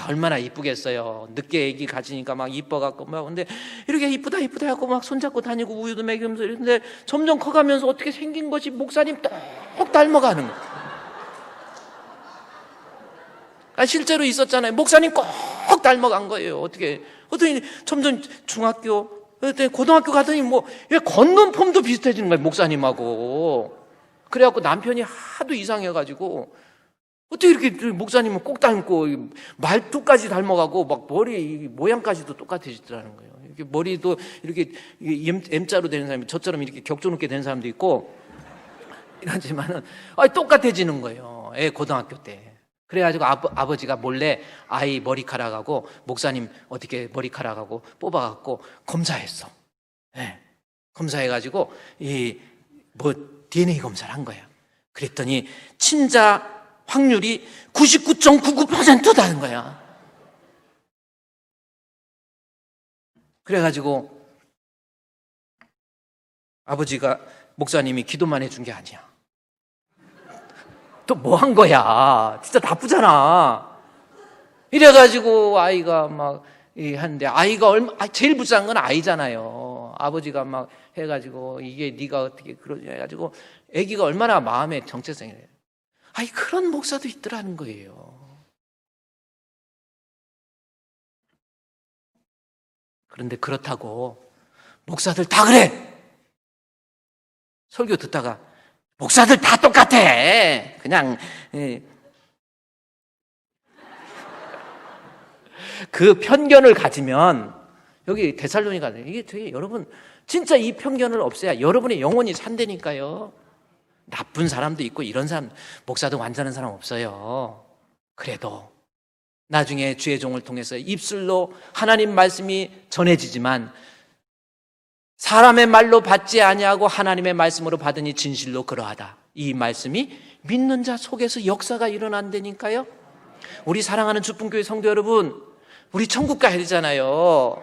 얼마나 이쁘겠어요. 늦게 아기 가지니까 막 이뻐갖고 막 근데 이렇게 이쁘다 하고 막 손잡고 다니고 우유도 먹이면서 이런데 점점 커가면서 어떻게 생긴 것이 목사님 똑 닮아가는 거예요. 실제로 있었잖아요. 목사님 꼭 닮아간 거예요. 어떻게 점점 중학교, 고등학교 가더니 왜 걷는 폼도 비슷해지는 거예요. 목사님하고. 그래갖고 남편이 하도 이상해가지고 어떻게 이렇게 목사님은 꼭 닮고 말투까지 닮아가고 막 머리 모양까지도 똑같아지더라는 거예요. 이렇게 머리도 이렇게 M자로 되는 사람이 저처럼 이렇게 격조 높게 된 사람도 있고 이러지만은 똑같아지는 거예요. 고등학교 때. 그래가지고 아버지가 몰래 아이 머리카락하고 목사님 어떻게 머리카락하고 뽑아갖고 검사했어. 검사해가지고 DNA 검사를 한 거야. 그랬더니 친자 확률이 99.99%다는 거야. 그래가지고 목사님이 기도만 해준 게 아니야. 또 뭐 한 거야. 진짜 나쁘잖아. 이래가지고 아이가 막 하는데, 아이가 제일 불쌍한 건 아이잖아요. 아버지가 막 해가지고 이게 네가 어떻게 그러냐 해가지고 아기가 얼마나 마음에 정체성이 돼요. 그런 목사도 있더라는 거예요. 그런데 그렇다고 목사들 다 그래! 설교 듣다가 목사들 다 똑같아! 그냥 그 편견을 가지면, 여기 데살로니가 이게 되게, 여러분 진짜 이 편견을 없애야 여러분의 영혼이 산다니까요. 나쁜 사람도 있고 이런 사람, 목사도 완전한 사람 없어요. 그래도 나중에 주의 종을 통해서 입술로 하나님 말씀이 전해지지만 사람의 말로 받지 아니하고 하나님의 말씀으로 받으니 진실로 그러하다. 이 말씀이 믿는 자 속에서 역사가 일어난다니까요. 우리 사랑하는 주품교회 성도 여러분, 우리 천국 가야 되잖아요.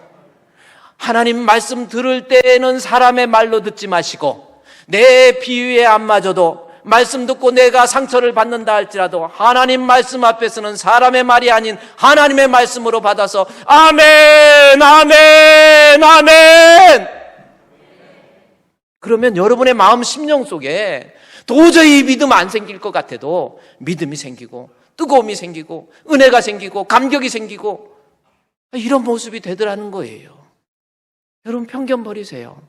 하나님 말씀 들을 때에는 사람의 말로 듣지 마시고, 내 비유에 안 맞아도 말씀 듣고 내가 상처를 받는다 할지라도 하나님 말씀 앞에서는 사람의 말이 아닌 하나님의 말씀으로 받아서 아멘, 아멘, 아멘. 그러면 여러분의 마음 심령 속에 도저히 믿음 안 생길 것 같아도 믿음이 생기고 뜨거움이 생기고 은혜가 생기고 감격이 생기고 이런 모습이 되더라는 거예요. 여러분 편견 버리세요.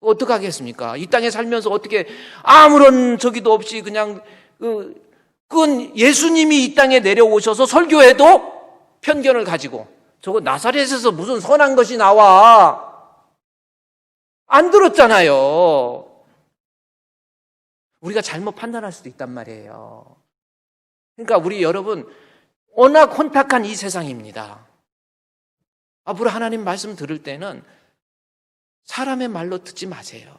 어떻게 하겠습니까? 이 땅에 살면서 어떻게 아무런 저기도 없이 그냥 그건 예수님이 이 땅에 내려오셔서 설교해도 편견을 가지고 저거 나사렛에서 무슨 선한 것이 나와 안 들었잖아요. 우리가 잘못 판단할 수도 있단 말이에요. 그러니까 우리 여러분 워낙 혼탁한 이 세상입니다. 앞으로 하나님 말씀 들을 때는 사람의 말로 듣지 마세요.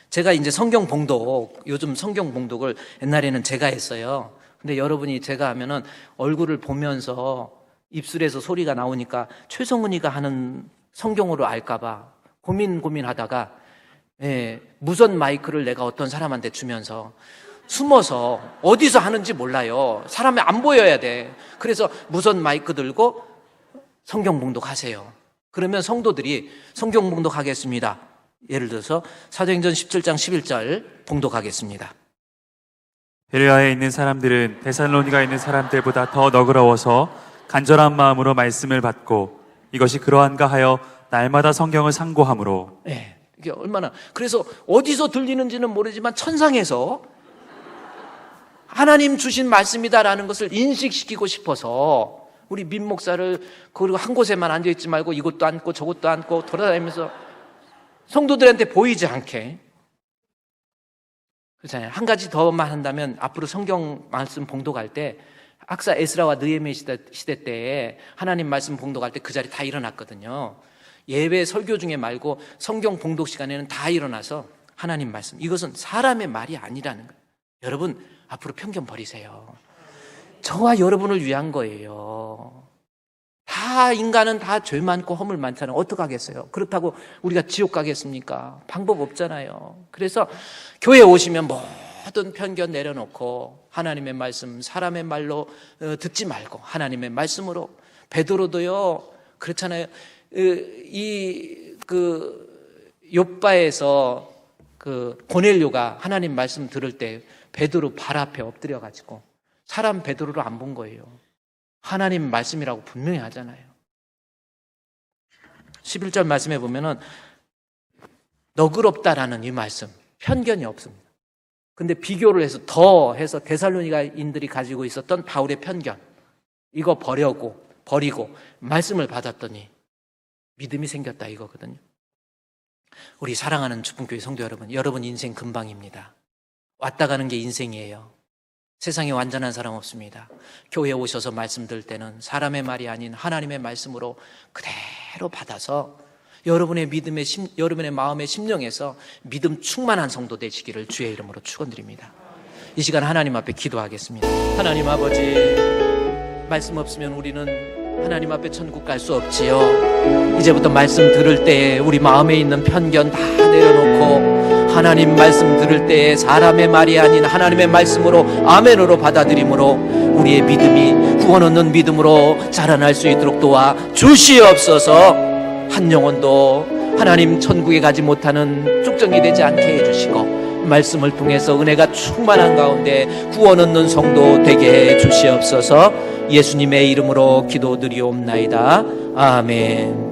제가 이제 성경 봉독, 요즘 성경 봉독을 옛날에는 제가 했어요. 근데 여러분이 제가 하면은 얼굴을 보면서 입술에서 소리가 나오니까 최성은이가 하는 성경으로 알까봐 고민하다가 무선 마이크를 내가 어떤 사람한테 주면서 숨어서 어디서 하는지 몰라요. 사람이 안 보여야 돼. 그래서 무선 마이크 들고 성경 봉독하세요. 그러면 성도들이 성경 봉독하겠습니다. 예를 들어서 사도행전 17장 11절 봉독하겠습니다. 베레아에 있는 사람들은 데살로니가에 있는 사람들보다 더 너그러워서 간절한 마음으로 말씀을 받고 이것이 그러한가 하여 날마다 성경을 상고함으로. 이게 얼마나, 그래서 어디서 들리는지는 모르지만 천상에서 하나님 주신 말씀이다라는 것을 인식시키고 싶어서 우리 민 목사를 그리고 한 곳에만 앉아있지 말고 이것도 앉고 저것도 앉고 돌아다니면서 성도들한테 보이지 않게, 그렇잖아요. 한 가지 더만 한다면 앞으로 성경 말씀 봉독할 때 학사 에스라와 느헤미야 시대 때에 하나님 말씀 봉독할 때 그 자리 다 일어났거든요. 예배 설교 중에 말고 성경 봉독 시간에는 다 일어나서 하나님 말씀, 이것은 사람의 말이 아니라는 거예요. 여러분 앞으로 편견 버리세요. 저와 여러분을 위한 거예요. 다 인간은 다 죄 많고 허물 많잖아요. 어떡하겠어요? 그렇다고 우리가 지옥 가겠습니까? 방법 없잖아요. 그래서 교회에 오시면 모든 편견 내려놓고 하나님의 말씀 사람의 말로 듣지 말고 하나님의 말씀으로. 베드로도요 그렇잖아요. 욥바에서 고넬료가 하나님 말씀 들을 때 베드로 발 앞에 엎드려 가지고 사람 베드로를 안 본 거예요. 하나님 말씀이라고 분명히 하잖아요. 11절 말씀에 보면은 너그럽다라는 이 말씀, 편견이 없습니다. 근데 비교를 해서 더 해서 데살로니가인들이 가지고 있었던 바울의 편견, 이거 버리고 말씀을 받았더니 믿음이 생겼다 이거거든요. 우리 사랑하는 주품교회 성도 여러분, 여러분 인생 금방입니다. 왔다 가는 게 인생이에요. 세상에 완전한 사람 없습니다. 교회에 오셔서 말씀 들을 때는 사람의 말이 아닌 하나님의 말씀으로 그대로 받아서 여러분의 여러분의 마음의 심령에서 믿음 충만한 성도 되시기를 주의 이름으로 축원드립니다. 이 시간 하나님 앞에 기도하겠습니다. 하나님 아버지, 말씀 없으면 우리는 하나님 앞에 천국 갈 수 없지요. 이제부터 말씀 들을 때에 우리 마음에 있는 편견 다 내려놓고 하나님 말씀 들을 때에 사람의 말이 아닌 하나님의 말씀으로 아멘으로 받아들임으로 우리의 믿음이 구원 얻는 믿음으로 자라날 수 있도록 도와 주시옵소서. 한 영혼도 하나님 천국에 가지 못하는 쭉정이 되지 않게 해주시고 말씀을 통해서 은혜가 충만한 가운데 구원 얻는 성도 되게 해 주시옵소서. 예수님의 이름으로 기도드리옵나이다. 아멘.